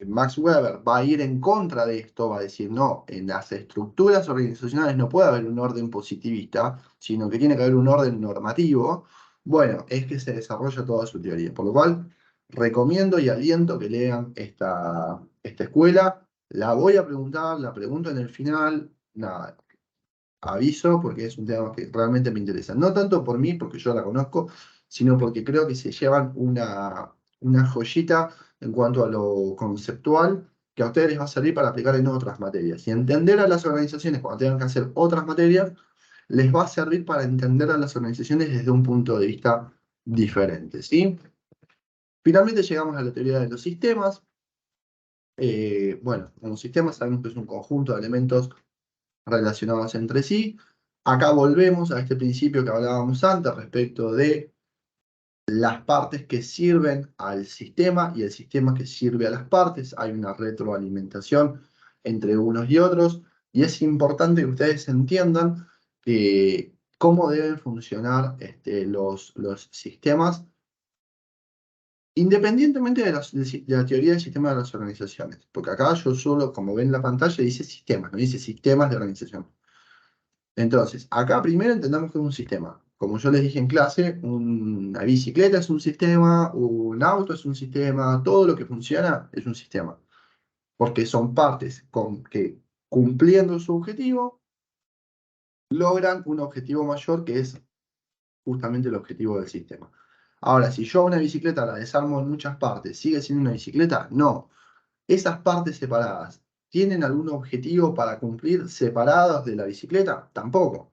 Max Weber va a ir en contra de esto, va a decir, no, en las estructuras organizacionales no puede haber un orden positivista, sino que tiene que haber un orden normativo, bueno, es que se desarrolla toda su teoría. Por lo cual, recomiendo y aliento que lean esta escuela. La voy a preguntar, la pregunto en el final, nada, aviso porque es un tema que realmente me interesa. No tanto por mí, porque yo la conozco, sino porque creo que se llevan una joyita en cuanto a lo conceptual que a ustedes les va a servir para aplicar en otras materias. Y entender a las organizaciones cuando tengan que hacer otras materias, les va a servir para entender a las organizaciones desde un punto de vista diferente, ¿sí? Finalmente llegamos a la teoría de los sistemas. Bueno, un sistema sabemos que es un conjunto de elementos relacionados entre sí. Acá volvemos a este principio que hablábamos antes respecto de las partes que sirven al sistema y el sistema que sirve a las partes. Hay una retroalimentación entre unos y otros y es importante que ustedes entiendan cómo deben funcionar los sistemas independientemente de la teoría del sistema de las organizaciones. Porque acá yo solo, como ven en la pantalla, dice sistemas, no dice sistemas de organización. Entonces, acá primero entendamos que es un sistema. Como yo les dije en clase, una bicicleta es un sistema, un auto es un sistema, todo lo que funciona es un sistema. Porque son partes que cumpliendo su objetivo logran un objetivo mayor que es justamente el objetivo del sistema. Ahora, si yo una bicicleta la desarmo en muchas partes, ¿sigue siendo una bicicleta? No. Esas partes separadas, ¿tienen algún objetivo para cumplir separadas de la bicicleta? Tampoco.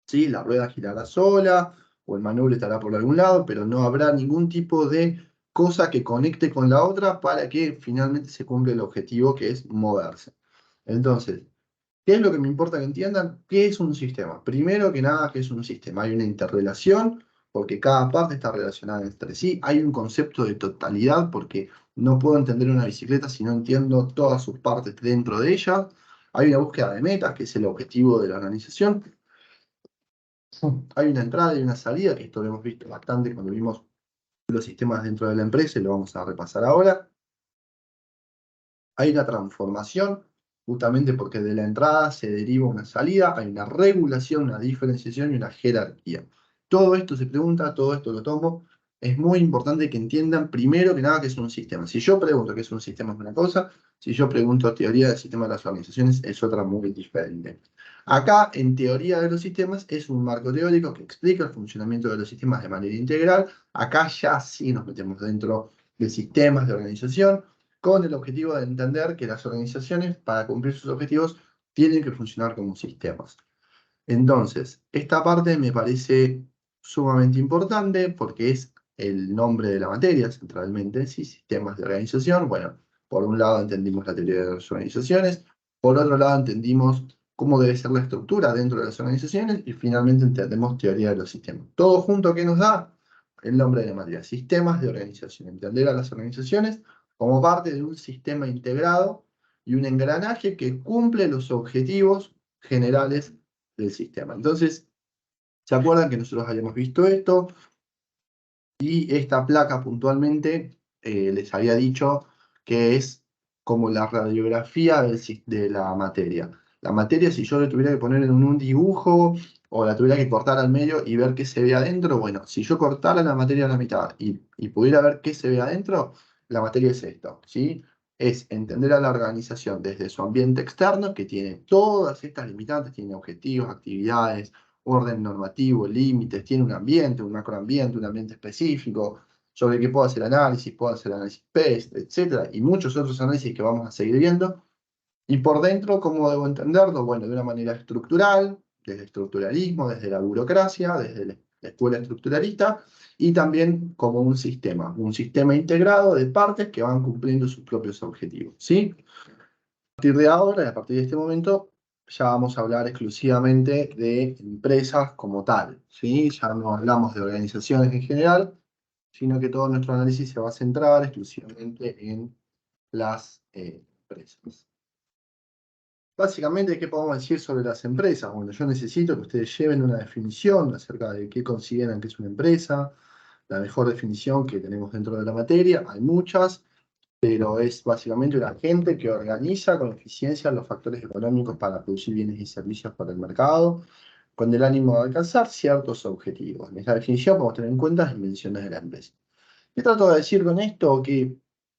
¿Sí? La rueda girará sola o el manubrio estará por algún lado, pero no habrá ningún tipo de cosa que conecte con la otra para que finalmente se cumpla el objetivo que es moverse. Entonces, ¿qué es lo que me importa que entiendan? ¿Qué es un sistema? Primero que nada, ¿qué es un sistema? Hay una interrelación porque cada parte está relacionada entre sí. Hay un concepto de totalidad porque no puedo entender una bicicleta si no entiendo todas sus partes dentro de ella. Hay una búsqueda de metas, que es el objetivo de la organización. Hay una entrada y una salida, que esto lo hemos visto bastante cuando vimos los sistemas dentro de la empresa y lo vamos a repasar ahora. Hay una transformación, justamente porque de la entrada se deriva una salida, hay una regulación, una diferenciación y una jerarquía. Todo esto se pregunta, todo esto lo tomo. Es muy importante que entiendan primero que nada que es un sistema. Si yo pregunto qué es un sistema es una cosa, si yo pregunto teoría del sistema de las organizaciones es otra muy diferente. Acá, en teoría de los sistemas, es un marco teórico que explica el funcionamiento de los sistemas de manera integral. Acá ya sí nos metemos dentro de sistemas de organización con el objetivo de entender que las organizaciones, para cumplir sus objetivos, tienen que funcionar como sistemas. Entonces, esta parte me parece sumamente importante porque es el nombre de la materia, centralmente, ¿sí? Sistemas de organización. Bueno, por un lado entendimos la teoría de las organizaciones, por otro lado entendimos cómo debe ser la estructura dentro de las organizaciones y finalmente entendemos teoría de los sistemas. Todo junto, ¿qué nos da? El nombre de la materia, sistemas de organización. Entender a las organizaciones como parte de un sistema integrado y un engranaje que cumple los objetivos generales del sistema. Entonces, ¿se acuerdan que nosotros habíamos visto esto? Y esta placa puntualmente les había dicho que es como la radiografía de la materia. La materia, si yo le tuviera que poner en un dibujo o la tuviera que cortar al medio y ver qué se ve adentro, bueno, si yo cortara la materia a la mitad y pudiera ver qué se ve adentro, la materia es esto, ¿sí? Es entender a la organización desde su ambiente externo, que tiene todas estas limitantes, tiene objetivos, actividades, orden normativo, límites, tiene un ambiente, un macroambiente, un ambiente específico, sobre el que puedo hacer análisis PEST, etcétera, y muchos otros análisis que vamos a seguir viendo. Y por dentro, ¿cómo debo entenderlo? Bueno, de una manera estructural, desde el estructuralismo, desde la burocracia, desde escuela estructuralista, y también como un sistema integrado de partes que van cumpliendo sus propios objetivos, ¿sí? A partir de ahora, y a partir de este momento, ya vamos a hablar exclusivamente de empresas como tal, ¿sí? Ya no hablamos de organizaciones en general, sino que todo nuestro análisis se va a centrar exclusivamente en las empresas. Básicamente, ¿qué podemos decir sobre las empresas? Bueno, yo necesito que ustedes lleven una definición acerca de qué consideran que es una empresa, la mejor definición que tenemos dentro de la materia, hay muchas, pero es básicamente un agente que organiza con eficiencia los factores económicos para producir bienes y servicios para el mercado, con el ánimo de alcanzar ciertos objetivos. En esta definición podemos tener en cuenta las dimensiones de la empresa. ¿Qué trato de decir con esto? Que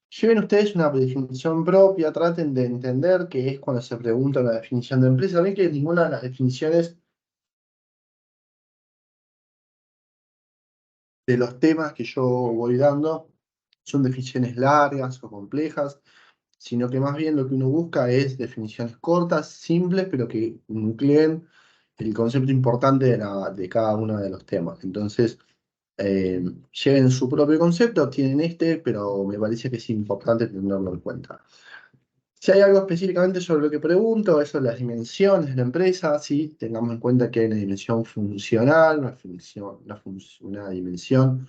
lleven ustedes una definición propia, traten de entender qué es cuando se pregunta una definición de empresa. Ven que ninguna de las definiciones de los temas que yo voy dando son definiciones largas o complejas, sino que más bien lo que uno busca es definiciones cortas, simples, pero que nucleen el concepto importante de cada uno de los temas. Entonces, lleven su propio concepto, tienen este, pero me parece que es importante tenerlo en cuenta. Si hay algo específicamente sobre lo que pregunto, eso es las dimensiones de la empresa, sí, tengamos en cuenta que hay una dimensión funcional, una dimensión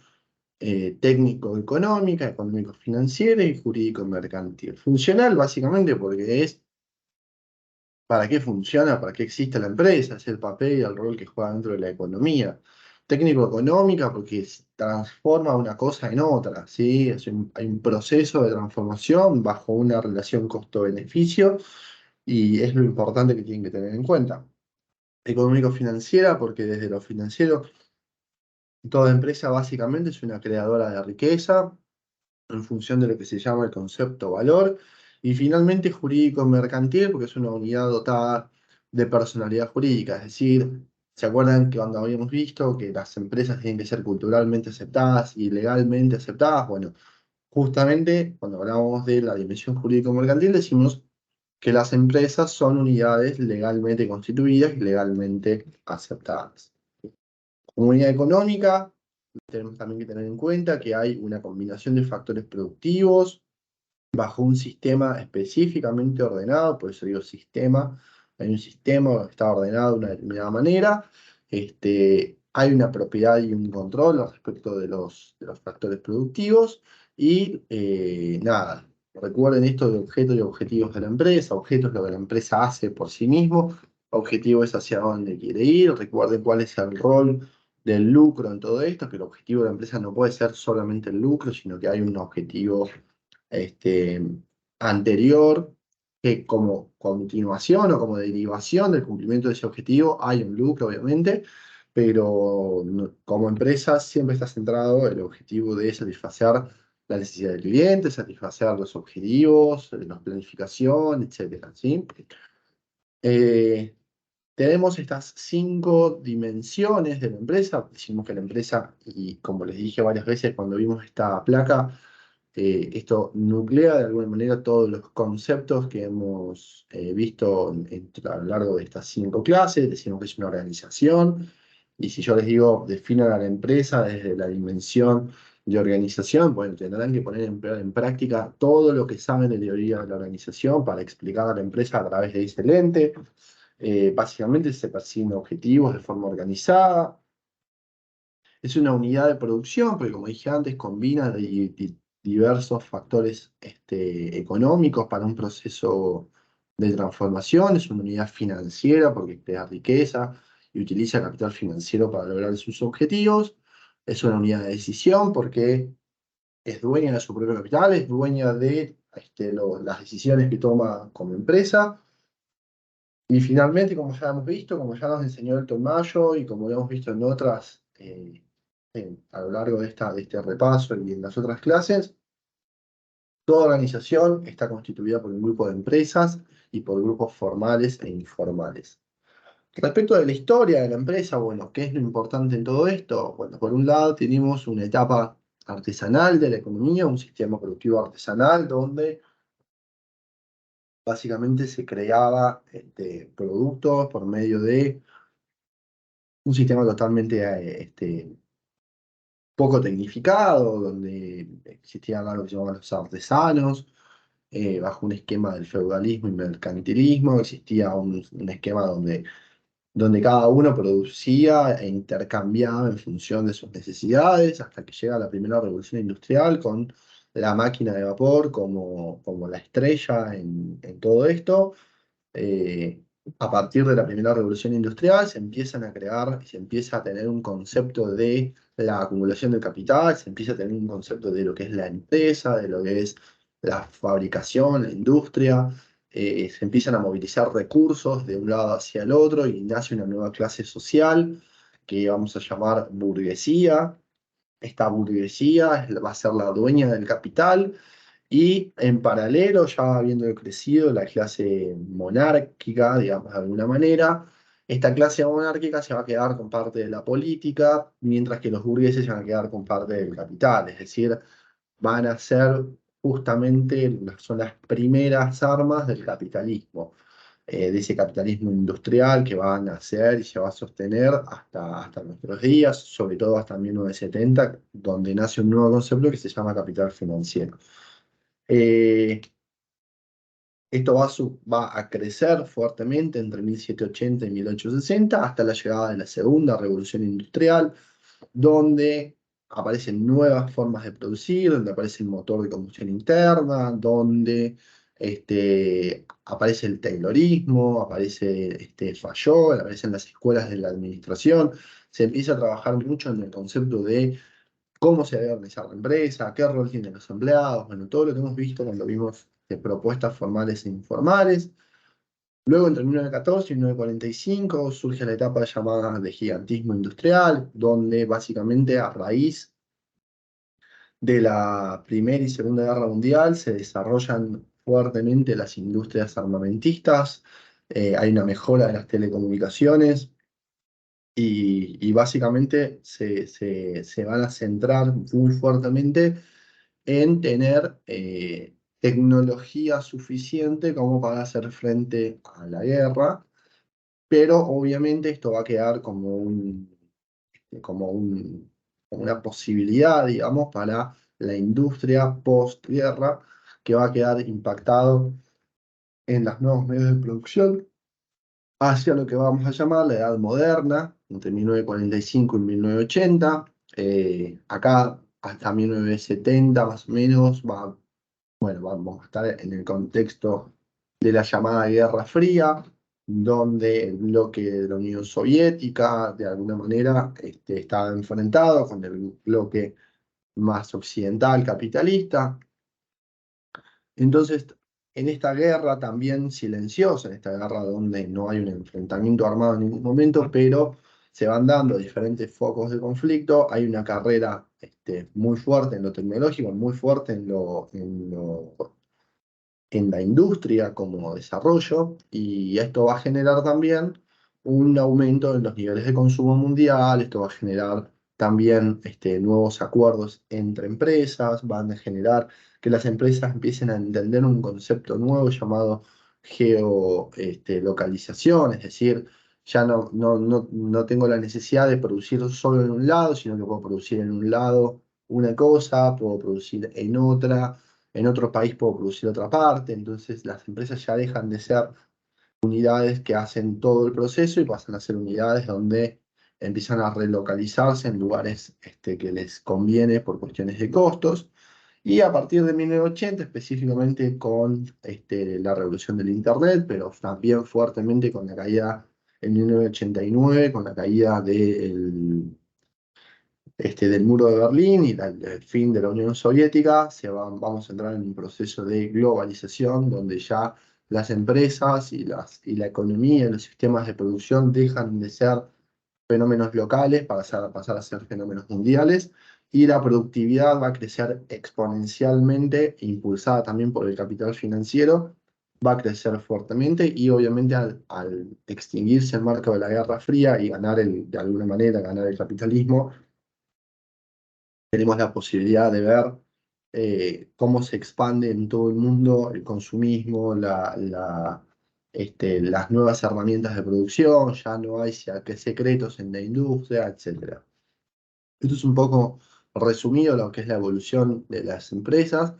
técnico-económica, económico-financiera y jurídico-mercantil. Funcional básicamente porque es para qué funciona, para qué existe la empresa, es el papel y el rol que juega dentro de la economía. Técnico-económica porque transforma una cosa en otra, ¿sí? Hay un proceso de transformación bajo una relación costo-beneficio y es lo importante que tienen que tener en cuenta. Económico-financiera porque desde lo financiero toda empresa básicamente es una creadora de riqueza en función de lo que se llama el concepto valor. Y finalmente jurídico mercantil, porque es una unidad dotada de personalidad jurídica. Es decir, ¿se acuerdan que cuando habíamos visto que las empresas tienen que ser culturalmente aceptadas y legalmente aceptadas? Bueno, justamente cuando hablábamos de la dimensión jurídico mercantil decimos que las empresas son unidades legalmente constituidas y legalmente aceptadas. Como unidad económica, tenemos también que tener en cuenta que hay una combinación de factores productivos bajo un sistema específicamente ordenado, por eso digo sistema, hay un sistema que está ordenado de una determinada manera, hay una propiedad y un control al respecto de los factores productivos y nada, recuerden esto de objetos y objetivos de la empresa, objetos es lo que la empresa hace por sí mismo, objetivo es hacia dónde quiere ir, recuerden cuál es el rol del lucro en todo esto, que el objetivo de la empresa no puede ser solamente el lucro, sino que hay un objetivo este, anterior, que como continuación o como derivación del cumplimiento de ese objetivo hay un lucro, obviamente, pero como empresa siempre está centrado el objetivo de satisfacer la necesidad del cliente, satisfacer los objetivos, la planificación, etcétera, ¿sí? Eh, Tenemos estas 5 dimensiones de la empresa. Decimos que la empresa, y como les dije varias veces cuando vimos esta placa, esto nuclea de alguna manera todos los conceptos que hemos visto a lo largo de estas 5 clases. Decimos que es una organización, y si yo les digo definan a la empresa desde la dimensión de organización, bueno, tendrán que poner en práctica todo lo que saben de teoría de la organización para explicar a la empresa a través de ese lente. Básicamente se persiguen objetivos de forma organizada. Es una unidad de producción, porque como dije antes, combina diversos factores económicos para un proceso de transformación. Es una unidad financiera porque crea riqueza y utiliza capital financiero para lograr sus objetivos. Es una unidad de decisión porque es dueña de su propio capital, es dueña de las decisiones que toma como empresa. Y finalmente, como ya hemos visto, como ya nos enseñó el Mayo y como lo hemos visto en otras, a lo largo de este repaso y en las otras clases, toda organización está constituida por un grupo de empresas y por grupos formales e informales. Respecto de la historia de la empresa, bueno, ¿qué es lo importante en todo esto? Bueno, por un lado tenemos una etapa artesanal de la economía, un sistema productivo artesanal donde básicamente se creaba productos por medio de un sistema totalmente poco tecnificado, donde existían algo que se llamaban los artesanos, bajo un esquema del feudalismo y mercantilismo. Existía un esquema donde cada uno producía e intercambiaba en función de sus necesidades, hasta que llega la primera revolución industrial con la máquina de vapor como la estrella en todo esto. eh, a partir de la primera revolución industrial se empiezan a crear, se empieza a tener un concepto de la acumulación del capital, se empieza a tener un concepto de lo que es la empresa, de lo que es la fabricación, la industria. Se empiezan a movilizar recursos de un lado hacia el otro y nace una nueva clase social que vamos a llamar burguesía. Esta burguesía va a ser la dueña del capital y en paralelo, ya habiendo crecido la clase monárquica, digamos de alguna manera, esta clase monárquica se va a quedar con parte de la política, mientras que los burgueses se van a quedar con parte del capital. Es decir, van a ser justamente, son las primeras armas del capitalismo, de ese capitalismo industrial que va a nacer y se va a sostener hasta nuestros días, sobre todo hasta 1970, donde nace un nuevo concepto que se llama capital financiero. Eh, Esto va a crecer fuertemente entre 1780 y 1860 hasta la llegada de la segunda revolución industrial, donde aparecen nuevas formas de producir, donde aparece el motor de combustión interna, donde aparece el Taylorismo, aparece Fayol, aparecen las escuelas de la administración. Se empieza a trabajar mucho en el concepto de cómo se debe organizar la empresa, qué rol tienen los empleados, bueno, todo lo que hemos visto cuando vimos propuestas formales e informales. Luego, entre 1914 y 1945, surge la etapa llamada de gigantismo industrial, donde básicamente a raíz de la Primera y Segunda Guerra Mundial se desarrollan fuertemente las industrias armamentistas. Hay una mejora de las telecomunicaciones, y básicamente se van a centrar muy fuertemente en tener tecnología suficiente como para hacer frente a la guerra, pero obviamente esto va a quedar como un- como una posibilidad, digamos, para la industria postguerra, que va a quedar impactado en los nuevos medios de producción hacia lo que vamos a llamar la Edad Moderna, entre 1945 y 1980. Acá hasta 1970 más o menos bueno, vamos a estar en el contexto de la llamada Guerra Fría, donde el bloque de la Unión Soviética de alguna manera estaba enfrentado con el bloque más occidental capitalista. Entonces, en esta guerra también silenciosa, en esta guerra donde no hay un enfrentamiento armado en ningún momento, pero se van dando diferentes focos de conflicto, hay una carrera muy fuerte en lo tecnológico, muy fuerte en la industria como desarrollo, y esto va a generar también un aumento en los niveles de consumo mundial. Esto va a generar también nuevos acuerdos entre empresas, van a generar que las empresas empiecen a entender un concepto nuevo llamado geolocalización. Es decir, ya no tengo la necesidad de producir solo en un lado, sino que puedo producir en un lado una cosa, puedo producir en otro país puedo producir otra parte. Entonces las empresas ya dejan de ser unidades que hacen todo el proceso y pasan a ser unidades donde empiezan a relocalizarse en lugares que les conviene por cuestiones de costos. Y a partir de 1980, específicamente con la revolución del Internet, pero también fuertemente con la caída en 1989, con la caída del muro de Berlín y el fin de la Unión Soviética, vamos a entrar en un proceso de globalización donde ya las empresas y la economía y los sistemas de producción dejan de ser fenómenos locales para pasar a ser fenómenos mundiales, y la productividad va a crecer exponencialmente, impulsada también por el capital financiero. Va a crecer fuertemente y obviamente al extinguirse el marco de la Guerra Fría y de alguna manera ganar el capitalismo, tenemos la posibilidad de ver cómo se expande en todo el mundo el consumismo, las nuevas herramientas de producción, ya no hay secretos en la industria, etc. Esto es un poco resumido lo que es la evolución de las empresas.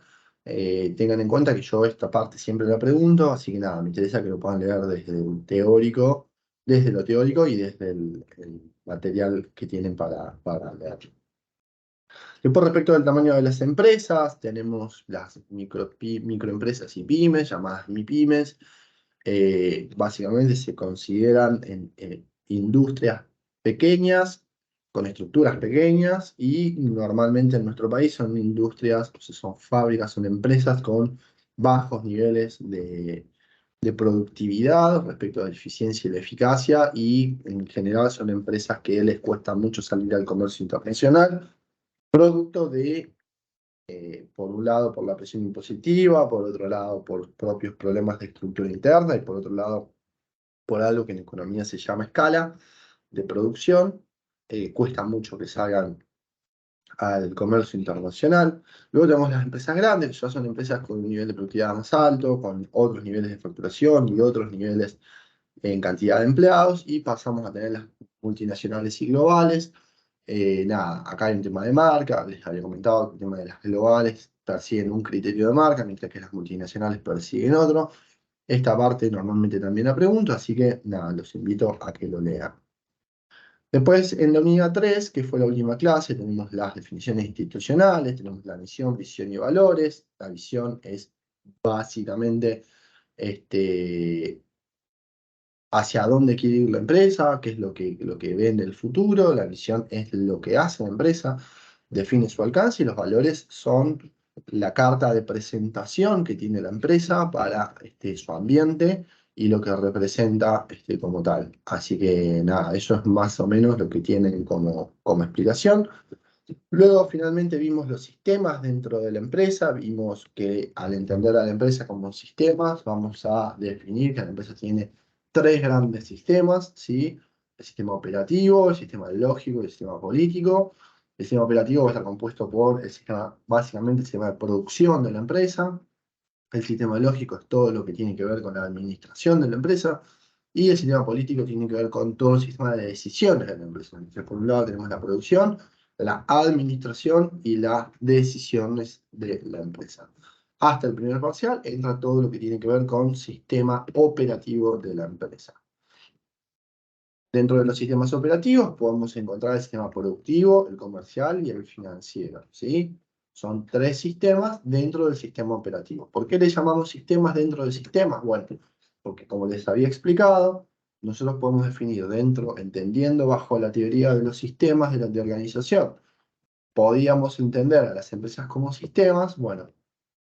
Tengan en cuenta que yo esta parte siempre la pregunto, así que nada, me interesa que lo puedan leer desde lo teórico y desde el material que tienen para leer. Después, respecto al tamaño de las empresas, tenemos las microempresas y pymes, llamadas MIPYMES. Básicamente se consideran industrias pequeñas, con estructuras pequeñas, y normalmente en nuestro país son industrias, o sea, son fábricas, son empresas con bajos niveles de productividad respecto a la eficiencia y la eficacia, y en general son empresas que les cuesta mucho salir al comercio internacional, producto de por un lado, por la presión impositiva, por otro lado, por propios problemas de estructura interna y por otro lado, por algo que en economía se llama escala de producción. Cuesta mucho que salgan al comercio internacional. Luego tenemos las empresas grandes, que ya son empresas con un nivel de productividad más alto, con otros niveles de facturación y otros niveles en cantidad de empleados, y pasamos a tener las multinacionales y globales. Nada, acá hay un tema de marca, les había comentado que el tema de las globales persiguen un criterio de marca, mientras que las multinacionales persiguen otro. Esta parte normalmente también la pregunto, así que nada, los invito a que lo lean. Después, en la unidad 3, que fue la última clase, tenemos las definiciones institucionales, tenemos la misión, visión y valores. La visión es básicamente hacia dónde quiere ir la empresa, qué es lo que ve en el futuro. La visión es lo que hace la empresa, define su alcance, y los valores son la carta de presentación que tiene la empresa para su ambiente y lo que representa como tal. Así que nada, eso es más o menos lo que tienen como explicación. Luego, finalmente, vimos los sistemas dentro de la empresa. Vimos que al entender a la empresa como sistemas, vamos a definir que la empresa tiene tres grandes sistemas, ¿sí? El sistema operativo, el sistema lógico y el sistema político. El sistema operativo va a estar compuesto por básicamente el sistema de producción de la empresa. El sistema lógico es todo lo que tiene que ver con la administración de la empresa. Y el sistema político tiene que ver con todo el sistema de decisiones de la empresa. Entonces, por un lado tenemos la producción, la administración y las decisiones de la empresa. Hasta el primer parcial entra todo lo que tiene que ver con sistema operativo de la empresa. Dentro de los sistemas operativos podemos encontrar el sistema productivo, el comercial y el financiero, ¿sí? Son tres sistemas dentro del sistema operativo. ¿Por qué le llamamos sistemas dentro del sistema? Bueno, porque como les había explicado, nosotros podemos definir dentro, entendiendo bajo la teoría de los sistemas de la organización, podíamos entender a las empresas como sistemas. Bueno,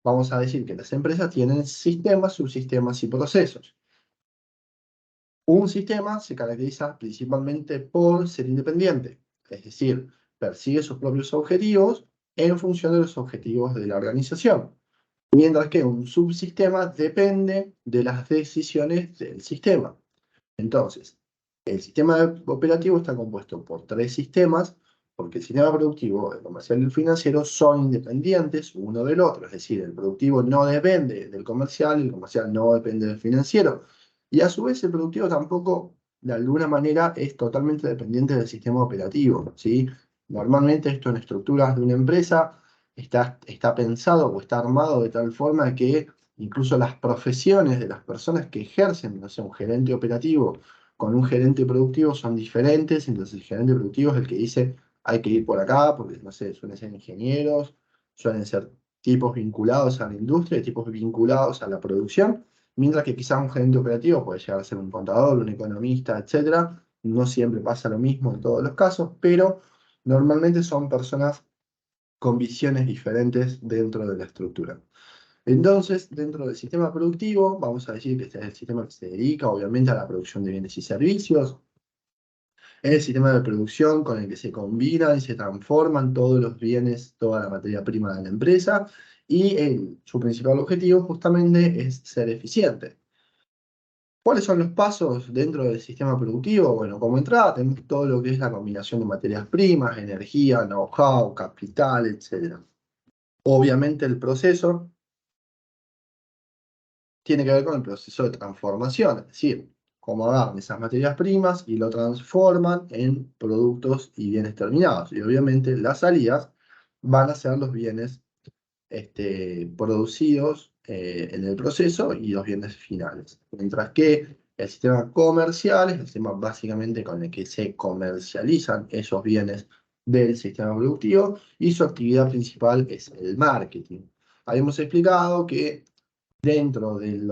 vamos a decir que las empresas tienen sistemas, subsistemas y procesos. Un sistema se caracteriza principalmente por ser independiente, es decir, persigue sus propios objetivos en función de los objetivos de la organización, mientras que un subsistema depende de las decisiones del sistema. Entonces, el sistema operativo está compuesto por tres sistemas, porque el sistema productivo, el comercial y el financiero son independientes uno del otro. Es decir, el productivo no depende del comercial, el comercial no depende del financiero. Y a su vez el productivo tampoco, de alguna manera, es totalmente dependiente del sistema operativo, ¿sí? Normalmente esto en estructuras de una empresa está pensado o está armado de tal forma que incluso las profesiones de las personas que ejercen, no sé, un gerente operativo con un gerente productivo son diferentes. Entonces el gerente productivo es el que dice hay que ir por acá, porque no sé, suelen ser ingenieros, suelen ser tipos vinculados a la industria, tipos vinculados a la producción, mientras que quizás un gerente operativo puede llegar a ser un contador, un economista, etcétera. No siempre pasa lo mismo en todos los casos, pero normalmente son personas con visiones diferentes dentro de la estructura. Entonces, dentro del sistema productivo, vamos a decir que este es el sistema que se dedica obviamente a la producción de bienes y servicios. Es el sistema de producción con el que se combinan y se transforman todos los bienes, toda la materia prima de la empresa, y su principal objetivo justamente es ser eficiente. ¿Cuáles son los pasos dentro del sistema productivo? Bueno, como entrada tenemos todo lo que es la combinación de materias primas, energía, know-how, capital, etc. Obviamente el proceso tiene que ver con el proceso de transformación, es decir, cómo agarran esas materias primas y lo transforman en productos y bienes terminados. Y obviamente las salidas van a ser los bienes producidos en el proceso y los bienes finales. Mientras que el sistema comercial es el sistema básicamente con el que se comercializan esos bienes del sistema productivo y su actividad principal es el marketing. Habíamos explicado que dentro del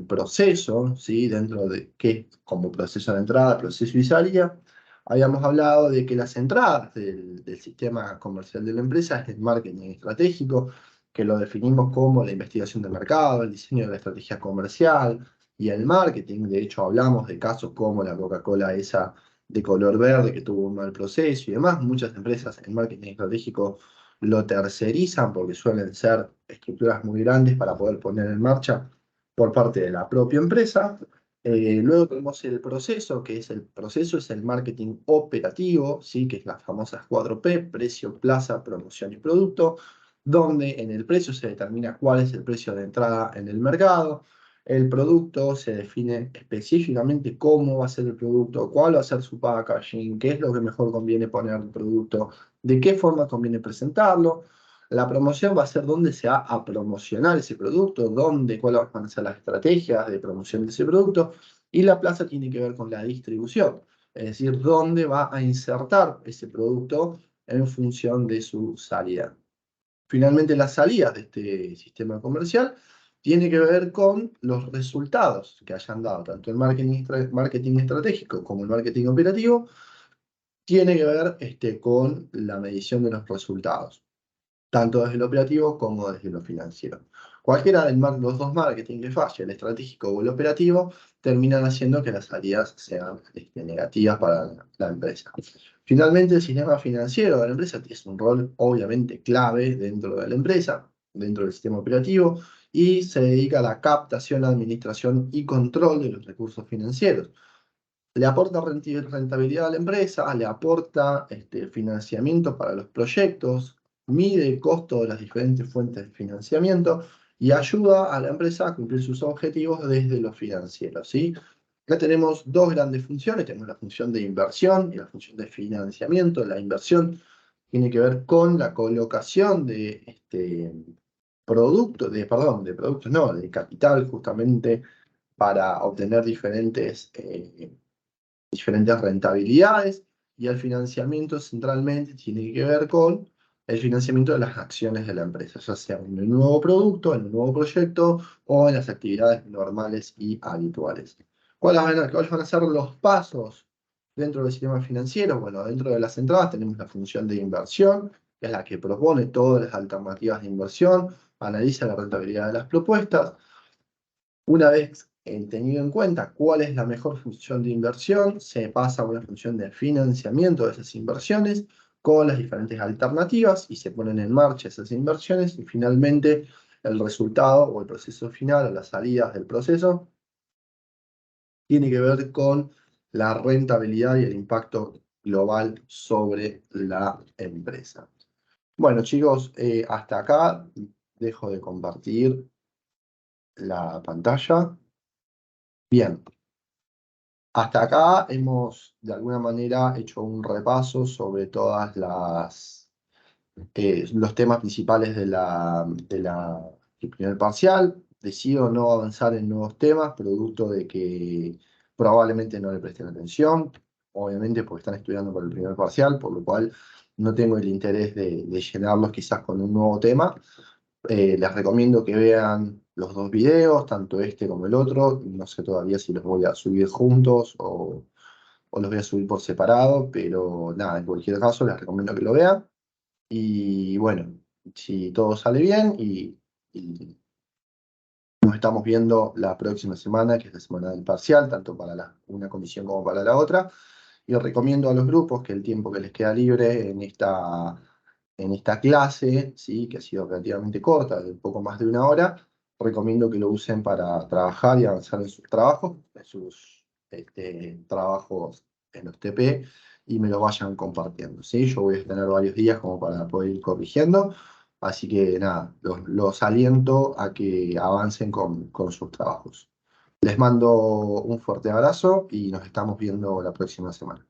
proceso, ¿sí? Dentro de qué como proceso de entrada, proceso y salida, habíamos hablado de que las entradas del sistema comercial de la empresa es el marketing estratégico, que lo definimos como la investigación del mercado, el diseño de la estrategia comercial y el marketing. De hecho, hablamos de casos como la Coca-Cola esa de color verde que tuvo un mal proceso y demás. Muchas empresas en marketing estratégico lo tercerizan porque suelen ser estructuras muy grandes para poder poner en marcha por parte de la propia empresa. Luego tenemos el proceso, que es el proceso, es el marketing operativo, ¿sí? Que es las famosas 4P, precio, plaza, promoción y producto, donde en el precio se determina cuál es el precio de entrada en el mercado. El producto se define específicamente cómo va a ser el producto, cuál va a ser su packaging, qué es lo que mejor conviene poner el producto, de qué forma conviene presentarlo. La promoción va a ser dónde se va a promocionar ese producto, dónde, cuáles van a ser las estrategias de promoción de ese producto. Y la plaza tiene que ver con la distribución, es decir, dónde va a insertar ese producto en función de su salida. Finalmente, las salidas de este sistema comercial tiene que ver con los resultados que hayan dado tanto el marketing estratégico como el marketing operativo, tiene que ver con la medición de los resultados, tanto desde lo operativo como desde lo financiero. Cualquiera de los dos marketing que falle, el estratégico o el operativo, terminan haciendo que las salidas sean negativas para la empresa. Finalmente, el sistema financiero de la empresa tiene un rol obviamente clave dentro de la empresa, dentro del sistema operativo, y se dedica a la captación, administración y control de los recursos financieros. Le aporta rentabilidad a la empresa, le aporta financiamiento para los proyectos, mide el costo de las diferentes fuentes de financiamiento y ayuda a la empresa a cumplir sus objetivos desde lo financiero, ¿sí? Acá tenemos dos grandes funciones, tenemos la función de inversión y la función de financiamiento. La inversión tiene que ver con la colocación de de productos, no, de capital justamente para obtener diferentes rentabilidades, y el financiamiento centralmente tiene que ver con el financiamiento de las acciones de la empresa, ya sea en un nuevo producto, en un nuevo proyecto o en las actividades normales y habituales. ¿Cuáles van a ser los pasos dentro del sistema financiero? Bueno, dentro de las entradas tenemos la función de inversión, que es la que propone todas las alternativas de inversión, analiza la rentabilidad de las propuestas. Una vez tenido en cuenta cuál es la mejor función de inversión, se pasa a una función de financiamiento de esas inversiones con las diferentes alternativas y se ponen en marcha esas inversiones y finalmente el resultado o el proceso final o las salidas del proceso tiene que ver con la rentabilidad y el impacto global sobre la empresa. Bueno, chicos, hasta acá dejo de compartir la pantalla. Bien. Hasta acá hemos de alguna manera hecho un repaso sobre todas los temas principales del primer parcial. Decido no avanzar en nuevos temas, producto de que probablemente no le presten atención, obviamente porque están estudiando por el primer parcial, por lo cual no tengo el interés de llenarlos quizás con un nuevo tema. Les recomiendo que vean los dos videos, tanto este como el otro. No sé todavía si los voy a subir juntos o los voy a subir por separado, pero nada, en cualquier caso les recomiendo que lo vean. Y bueno, si todo sale bien y nos estamos viendo la próxima semana, que es la semana del parcial, tanto para una comisión como para la otra. Y os recomiendo a los grupos que el tiempo que les queda libre en esta clase, ¿sí? Que ha sido relativamente corta, de un poco más de una hora, recomiendo que lo usen para trabajar y avanzar en sus trabajos, trabajos en los TP, y me lo vayan compartiendo, ¿sí? Yo voy a tener varios días como para poder ir corrigiendo. Así que nada, los aliento a que avancen con sus trabajos. Les mando un fuerte abrazo y nos estamos viendo la próxima semana.